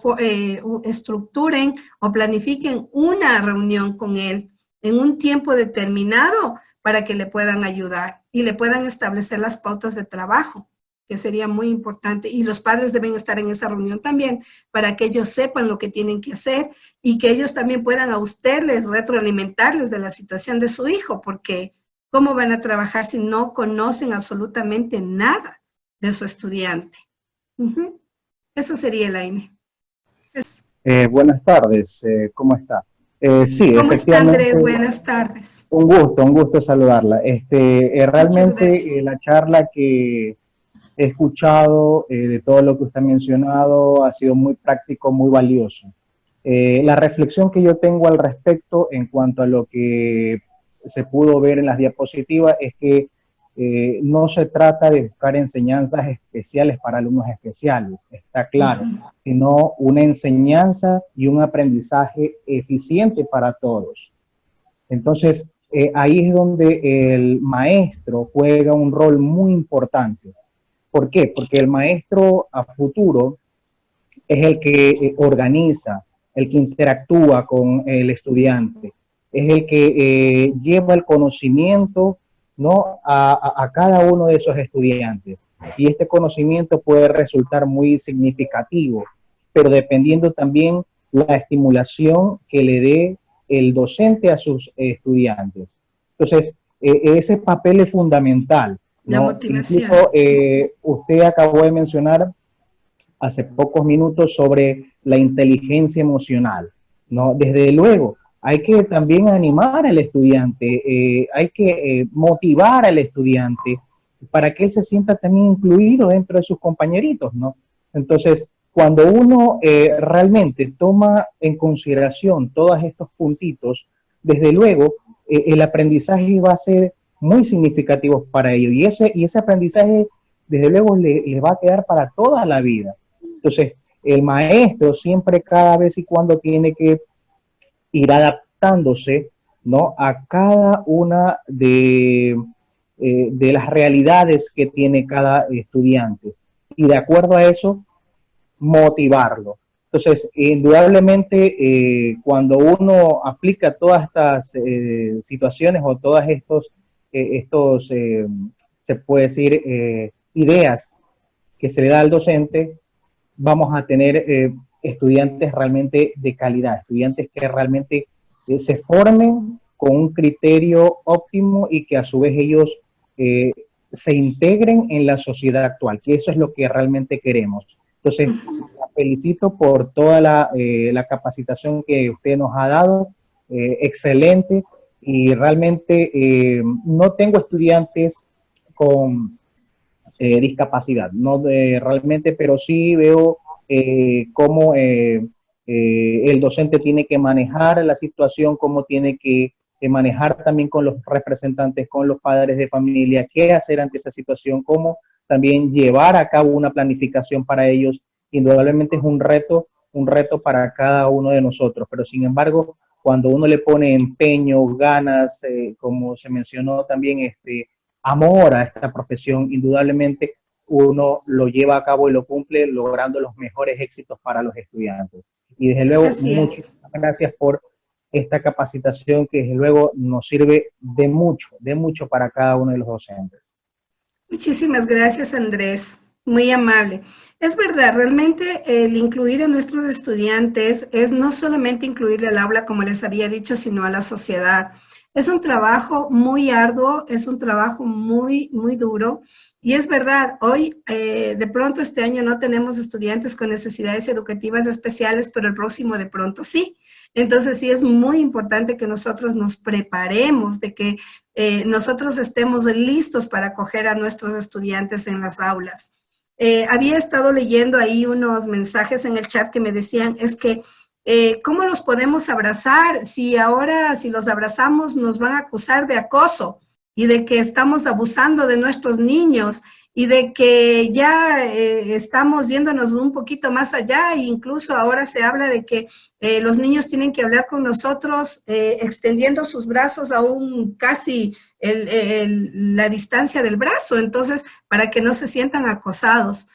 estructuren o planifiquen una reunión con él en un tiempo determinado para que le puedan ayudar y le puedan establecer las pautas de trabajo, que sería muy importante. Y los padres deben estar en esa reunión también para que ellos sepan lo que tienen que hacer y que ellos también puedan a ustedes retroalimentarles de la situación de su hijo, porque ¿Cómo van a trabajar si no conocen absolutamente nada de su estudiante? Eso sería, Elaine. Buenas tardes, ¿cómo está? Sí, ¿Cómo está, efectivamente, Andrés? Buenas tardes. un gusto saludarla. Muchas gracias. Realmente la charla que he escuchado de todo lo que usted ha mencionado ha sido muy práctico, muy valioso. La reflexión que yo tengo al respecto en cuanto a lo que se pudo ver en las diapositivas es que no se trata de buscar enseñanzas especiales para alumnos especiales, está claro, sino una enseñanza y un aprendizaje eficiente para todos. Entonces, ahí es donde el maestro juega un rol muy importante. ¿Por qué? Porque el maestro a futuro es el que organiza, el que interactúa con el estudiante, es el que lleva el conocimiento, ¿no?, a cada uno de esos estudiantes. Y este conocimiento puede resultar muy significativo, pero dependiendo también la estimulación que le dé el docente a sus estudiantes. Entonces, ese papel es fundamental, ¿no? La motivación. Incluso usted acabó de mencionar hace pocos minutos sobre la inteligencia emocional, ¿no? Desde luego, hay que también animar al estudiante, hay que motivar al estudiante para que él se sienta también incluido dentro de sus compañeritos, ¿no? Entonces, cuando uno realmente toma en consideración todos estos puntitos, desde luego, el aprendizaje va a ser muy significativo para ellos y ese aprendizaje, desde luego, le va a quedar para toda la vida. Entonces, el maestro siempre, cada vez y cuando, tiene que ir adaptándose, ¿no?, a cada una de las realidades que tiene cada estudiante. Y de acuerdo a eso, motivarlo. Entonces, indudablemente, cuando uno aplica todas estas situaciones o todas se puede decir, ideas que se le da al docente, vamos a tener estudiantes realmente de calidad, estudiantes que realmente se formen con un criterio óptimo y que a su vez ellos se integren en la sociedad actual, que eso es lo que realmente queremos. Entonces, la felicito por toda la capacitación que usted nos ha dado, excelente, y realmente no tengo estudiantes con discapacidad, no realmente, pero sí veo cómo el docente tiene que manejar la situación, cómo tiene que manejar también con los representantes, con los padres de familia, qué hacer ante esa situación, cómo también llevar a cabo una planificación para ellos. Indudablemente es un reto para cada uno de nosotros, pero sin embargo, cuando uno le pone empeño, ganas, como se mencionó también, amor a esta profesión, indudablemente uno lo lleva a cabo y lo cumple, logrando los mejores éxitos para los estudiantes. Y desde luego, muchísimas gracias por esta capacitación que desde luego nos sirve de mucho para cada uno de los docentes. Muchísimas gracias, Andrés. Muy amable. Es verdad, realmente el incluir a nuestros estudiantes es no solamente incluirle al aula, como les había dicho, sino a la sociedad. Es un trabajo muy arduo, es un trabajo muy duro. Y es verdad, hoy de pronto este año no tenemos estudiantes con necesidades educativas especiales, pero el próximo de pronto sí. Entonces sí es muy importante que nosotros nos preparemos, de que nosotros estemos listos para acoger a nuestros estudiantes en las aulas. Había estado leyendo ahí unos mensajes en el chat que me decían, es que ¿cómo los podemos abrazar? Si ahora, si los abrazamos, nos van a acusar de acoso y de que estamos abusando de nuestros niños y de que ya estamos yéndonos un poquito más allá, e incluso ahora se habla de que los niños tienen que hablar con nosotros extendiendo sus brazos aún casi la distancia del brazo, entonces para que no se sientan acosados.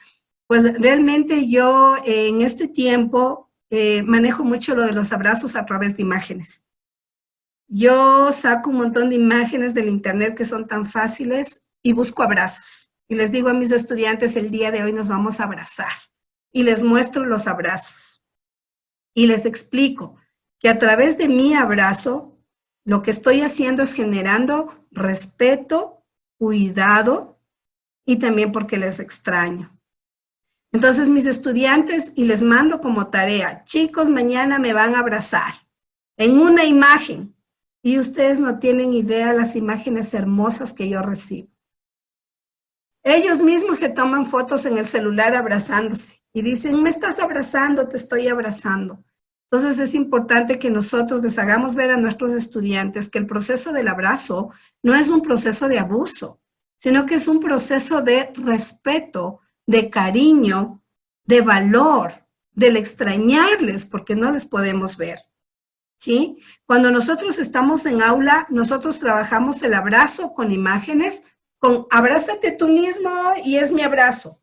Pues realmente yo en este tiempo manejo mucho lo de los abrazos a través de imágenes. Yo saco un montón de imágenes del internet que son tan fáciles y busco abrazos. Y les digo a mis estudiantes, el día de hoy nos vamos a abrazar. Y les muestro los abrazos. Y les explico que a través de mi abrazo, Lo que estoy haciendo es generando respeto, cuidado y también porque les extraño. Entonces mis estudiantes, y les mando como tarea, chicos, mañana me van a abrazar en una imagen. Y ustedes no tienen idea las imágenes hermosas que yo recibo. Ellos mismos se toman fotos en el celular abrazándose y dicen, me estás abrazando, te estoy abrazando. Entonces es importante que nosotros les hagamos ver a nuestros estudiantes que el proceso del abrazo no es un proceso de abuso, sino que es un proceso de respeto, de cariño, de valor, del extrañarles porque no les podemos ver. ¿Sí? Cuando nosotros estamos en aula, nosotros trabajamos el abrazo con imágenes, con abrázate tú mismo y es mi abrazo.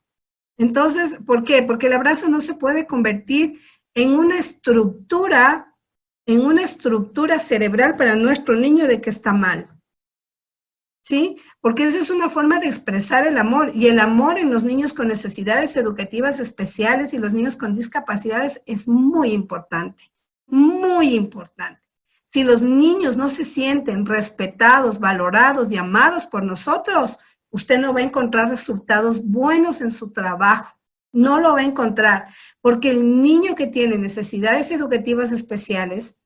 Entonces, ¿por qué? Porque el abrazo no se puede convertir en una estructura cerebral para nuestro niño de que está mal. ¿Sí? Porque esa es una forma de expresar el amor, y el amor en los niños con necesidades educativas especiales y los niños con discapacidades es muy importante. Muy importante. Si los niños no se sienten respetados, valorados y amados por nosotros, usted no va a encontrar resultados buenos en su trabajo. No lo va a encontrar, porque el niño que tiene necesidades educativas especiales,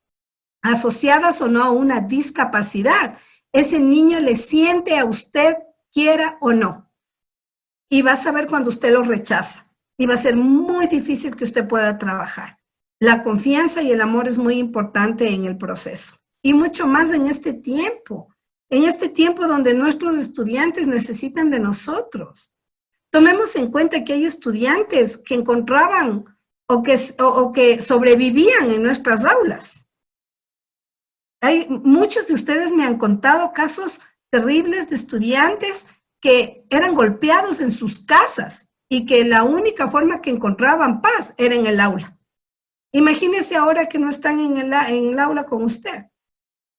asociadas o no a una discapacidad, ese niño le siente a usted, quiera o no. Y va a saber cuando usted lo rechaza. Y va a ser muy difícil que usted pueda trabajar. La confianza y el amor es muy importante en el proceso. Y mucho más en este tiempo donde nuestros estudiantes necesitan de nosotros. Tomemos en cuenta que hay estudiantes que encontraban o que sobrevivían en nuestras aulas. Muchos de ustedes me han contado casos terribles de estudiantes que eran golpeados en sus casas y que la única forma que encontraban paz era en el aula. Imagínese ahora que no están en el aula con usted.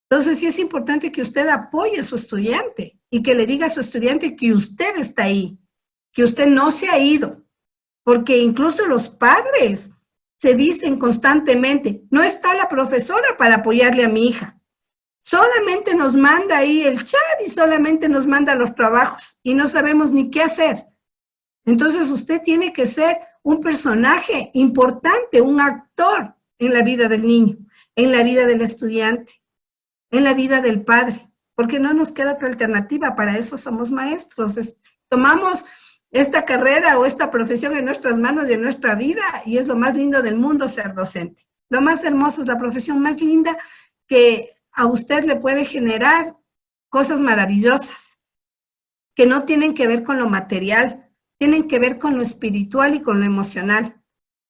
Entonces sí es importante que usted apoye a su estudiante y que le diga a su estudiante que usted está ahí, que usted no se ha ido, porque incluso los padres se dicen constantemente, no está la profesora para apoyarle a mi hija, solamente nos manda ahí el chat y solamente nos manda los trabajos y no sabemos ni qué hacer. Entonces usted tiene que ser un personaje importante, un actor en la vida del niño, en la vida del estudiante, en la vida del padre, porque no nos queda otra alternativa, para eso somos maestros. Tomamos esta carrera o esta profesión en nuestras manos y en nuestra vida, y es lo más lindo del mundo ser docente. Lo más hermoso, es la profesión más linda que a usted le puede generar cosas maravillosas, que no tienen que ver con lo material, tienen que ver con lo espiritual y con lo emocional.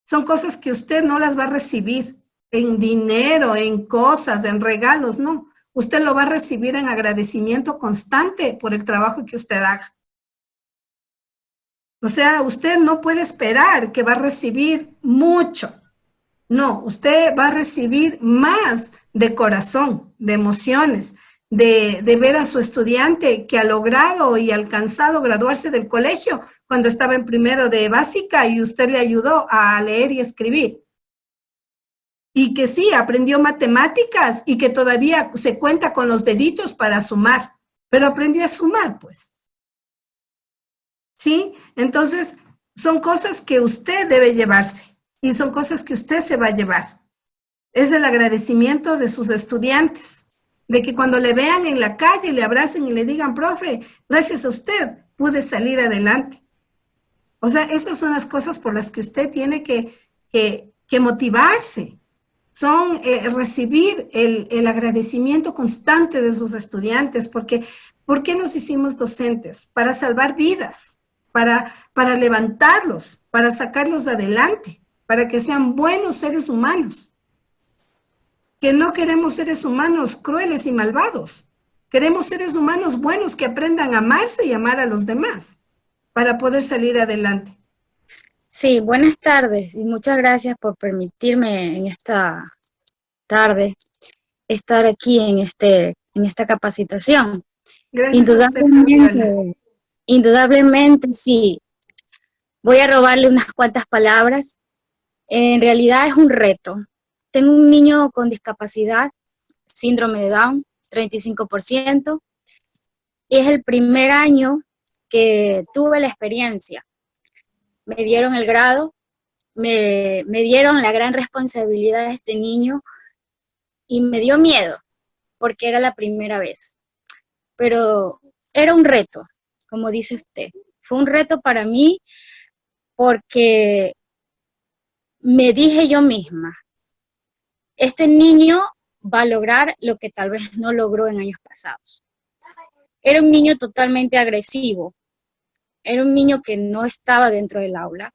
Son cosas que usted no las va a recibir en dinero, en cosas, en regalos, no. Usted lo va a recibir en agradecimiento constante por el trabajo que usted haga. O sea, usted no puede esperar que va a recibir mucho. No, usted va a recibir más de corazón, de emociones, de ver a su estudiante que ha logrado y alcanzado graduarse del colegio cuando estaba en primero de básica y usted le ayudó a leer y escribir. Y que sí, aprendió matemáticas y que todavía se cuenta con los deditos para sumar, pero aprendió a sumar, pues. ¿Sí? Entonces, son cosas que usted debe llevarse y son cosas que usted se va a llevar. Es el agradecimiento de sus estudiantes, de que cuando le vean en la calle, le abracen y le digan, profe, gracias a usted pude salir adelante. O sea, esas son las cosas por las que usted tiene que motivarse. Son recibir el agradecimiento constante de sus estudiantes, porque ¿por qué nos hicimos docentes? Para salvar vidas, para levantarlos, para sacarlos adelante, para que sean buenos seres humanos. Que no queremos seres humanos crueles y malvados. Queremos seres humanos buenos que aprendan a amarse y amar a los demás para poder salir adelante. Sí, buenas tardes y muchas gracias por permitirme en esta tarde estar aquí en esta capacitación. Gracias a usted, Indudablemente sí. Voy a robarle unas cuantas palabras. En realidad es un reto. Tengo un niño con discapacidad, síndrome de Down, 35%. Y es el primer año que tuve la experiencia. Me dieron el grado, me dieron la gran responsabilidad de este niño y me dio miedo porque era la primera vez. Pero era un reto, como dice usted. Fue un reto para mí porque me dije yo misma, este niño va a lograr lo que tal vez no logró en años pasados. Era un niño totalmente agresivo, era un niño que no estaba dentro del aula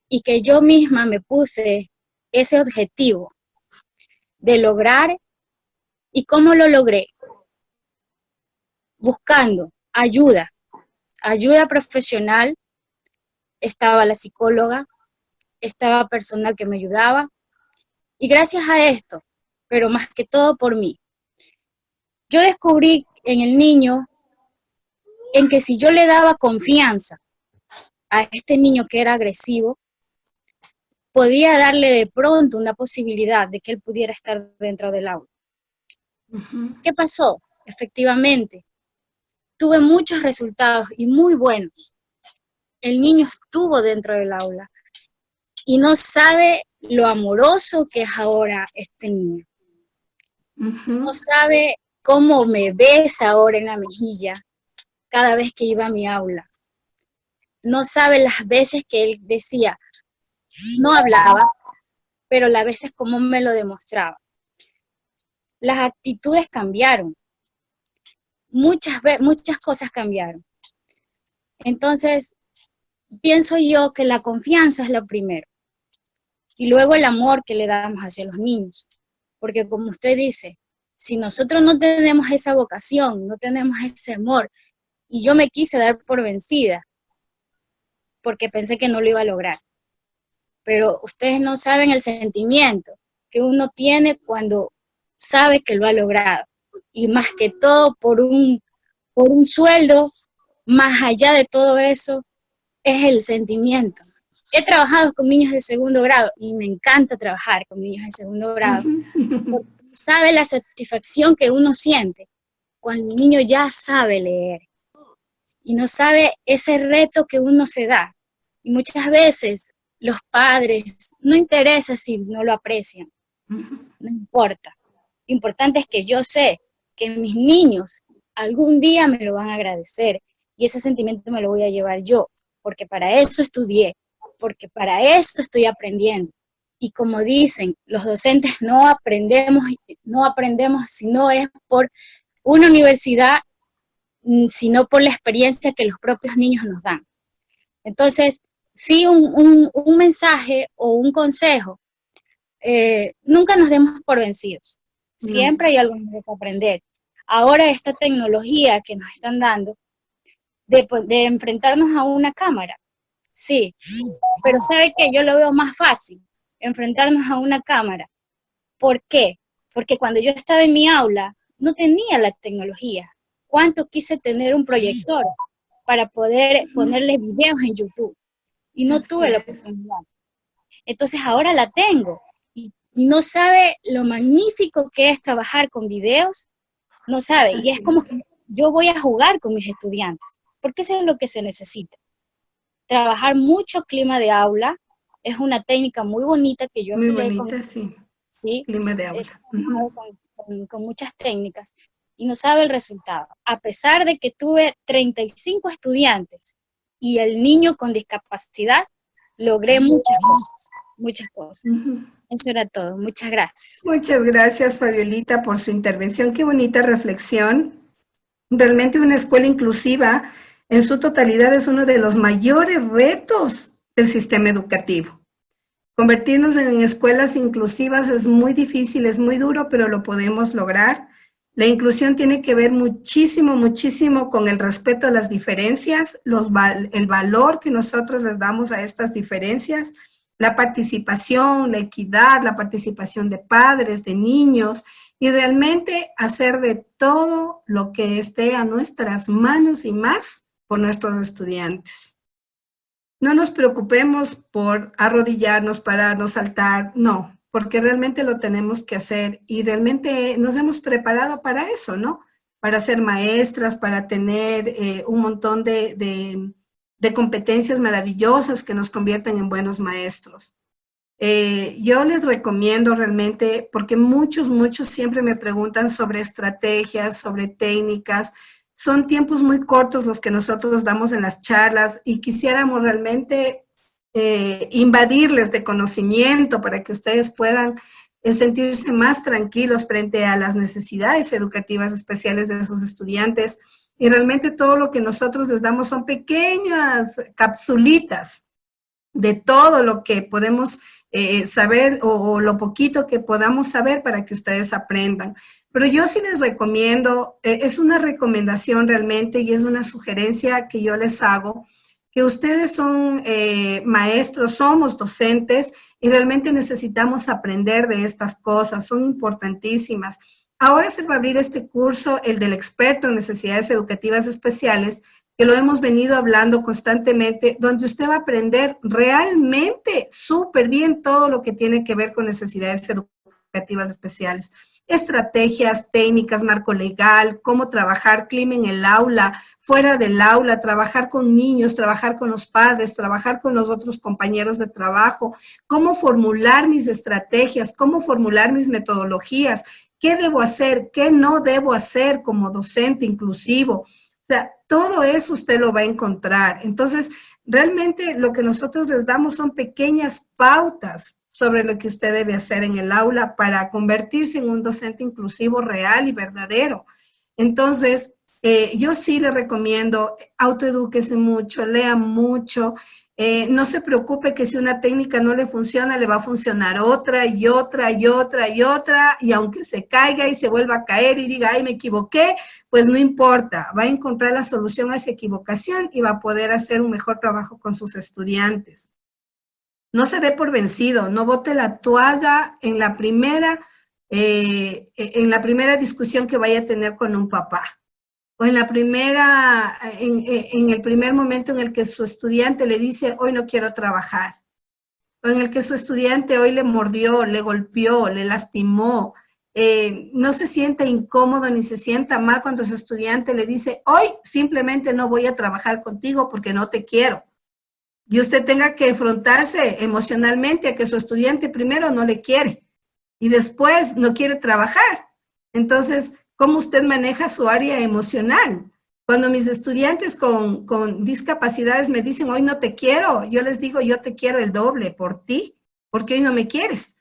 y que yo misma me puse ese objetivo de lograr. ¿Y cómo lo logré? Buscando ayuda profesional. Estaba la psicóloga, estaba personal que me ayudaba, y gracias a esto, pero más que todo por mí, yo descubrí en el niño en que si yo le daba confianza a este niño que era agresivo, podía darle de pronto una posibilidad de que él pudiera estar dentro del aula. ¿Qué pasó? Efectivamente, tuve muchos resultados y muy buenos. El niño estuvo dentro del aula y no sabe lo amoroso que es ahora este niño. No sabe cómo me besa ahora en la mejilla cada vez que iba a mi aula. No sabe las veces que él decía, no hablaba, pero las veces como me lo demostraba. Las actitudes cambiaron. Muchas cosas cambiaron. Entonces, pienso yo que la confianza es lo primero. Y luego el amor que le damos hacia los niños. Porque como usted dice, si nosotros no tenemos esa vocación, no tenemos ese amor, y yo me quise dar por vencida, porque pensé que no lo iba a lograr. Pero ustedes no saben el sentimiento que uno tiene cuando sabe que lo ha logrado. Y más que todo por un sueldo, más allá de todo eso, es el sentimiento. He trabajado con niños de segundo grado y me encanta trabajar con niños de segundo grado. Porque sabe la satisfacción que uno siente cuando el niño ya sabe leer y no sabe ese reto que uno se da. Y muchas veces los padres no interesa si no lo aprecian, no importa. Lo importante es que yo sé que mis niños algún día me lo van a agradecer y ese sentimiento me lo voy a llevar yo, porque para eso estudié, porque para eso estoy aprendiendo. Y como dicen, los docentes no aprendemos si no es por una universidad, sino por la experiencia que los propios niños nos dan. Entonces, sí, un mensaje o un consejo, nunca nos demos por vencidos. Siempre hay algo nuevo que aprender. Ahora esta tecnología que nos están dando, de enfrentarnos a una cámara, sí, pero ¿sabe qué? Yo lo veo más fácil, enfrentarnos a una cámara. ¿Por qué? Porque cuando yo estaba en mi aula, no tenía la tecnología. ¿Cuánto quise tener un proyector para poder ponerle videos en YouTube? Y no tuve la oportunidad. Entonces ahora la tengo. Y no sabe lo magnífico que es trabajar con videos. No sabe. Y es como que yo voy a jugar con mis estudiantes. Porque eso es lo que se necesita. Trabajar mucho clima de aula. Es una técnica muy bonita que yo muy bonita, sí. Clima de aula. Con muchas técnicas. Y no sabe el resultado. A pesar de que tuve 35 estudiantes y el niño con discapacidad, logré muchas cosas. Eso era todo. Muchas gracias. Muchas gracias, Fabiolita, por su intervención. Qué bonita reflexión. Realmente una escuela inclusiva en su totalidad es uno de los mayores retos del sistema educativo. Convertirnos en escuelas inclusivas es muy difícil, es muy duro, pero lo podemos lograr. La inclusión tiene que ver muchísimo con el respeto a las diferencias, el valor que nosotros les damos a estas diferencias, la participación, la equidad, la participación de padres, de niños, y realmente hacer de todo lo que esté a nuestras manos y más por nuestros estudiantes. No nos preocupemos por arrodillarnos, pararnos, saltar, no. porque realmente lo tenemos que hacer y realmente nos hemos preparado para eso, ¿no? Para ser maestras, para tener un montón de competencias maravillosas que nos convierten en buenos maestros. Yo les recomiendo realmente, porque muchos siempre me preguntan sobre estrategias, sobre técnicas. Son tiempos muy cortos los que nosotros damos en las charlas y quisiéramos realmente invadirles de conocimiento para que ustedes puedan sentirse más tranquilos frente a las necesidades educativas especiales de sus estudiantes. Y realmente todo lo que nosotros les damos son pequeñas capsulitas de todo lo que podemos saber o lo poquito que podamos saber para que ustedes aprendan. Pero yo sí les recomiendo, es una recomendación realmente y es una sugerencia que yo les hago, que ustedes son maestros, somos docentes y realmente necesitamos aprender de estas cosas, son importantísimas. Ahora se va a abrir este curso, el del experto en necesidades educativas especiales, que lo hemos venido hablando constantemente, donde usted va a aprender realmente súper bien todo lo que tiene que ver con necesidades educativas especiales. Estrategias, técnicas, marco legal, cómo trabajar, clima en el aula, fuera del aula, trabajar con niños, trabajar con los padres, trabajar con los otros compañeros de trabajo, cómo formular mis estrategias, cómo formular mis metodologías, qué debo hacer, qué no debo hacer como docente inclusivo. O sea, todo eso usted lo va a encontrar. Entonces, realmente lo que nosotros les damos son pequeñas pautas sobre lo que usted debe hacer en el aula para convertirse en un docente inclusivo real y verdadero. Entonces, yo sí le recomiendo, autoedúquese mucho, lea mucho, no se preocupe que si una técnica no le funciona, le va a funcionar otra y otra y otra y otra, y aunque se caiga y se vuelva a caer y diga, ay, me equivoqué, pues no importa, va a encontrar la solución a esa equivocación y va a poder hacer un mejor trabajo con sus estudiantes. No se dé por vencido, no bote la toalla en la primera discusión que vaya a tener con un papá. O en el primer momento en el que su estudiante le dice, hoy no quiero trabajar. O en el que su estudiante hoy le mordió, le golpeó, le lastimó. No se sienta incómodo ni se sienta mal cuando su estudiante le dice, hoy simplemente no voy a trabajar contigo porque no te quiero. Y usted tenga que enfrentarse emocionalmente a que su estudiante primero no le quiere y después no quiere trabajar. Entonces, ¿cómo usted maneja su área emocional? Cuando mis estudiantes con discapacidades me dicen, hoy no te quiero, yo les digo, yo te quiero el doble por ti, porque hoy no me quieres.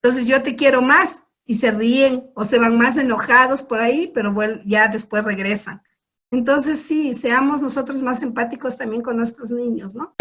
Entonces yo te quiero más y se ríen o se van más enojados por ahí, pero bueno, ya después regresan. Entonces sí, seamos nosotros más empáticos también con nuestros niños, ¿no?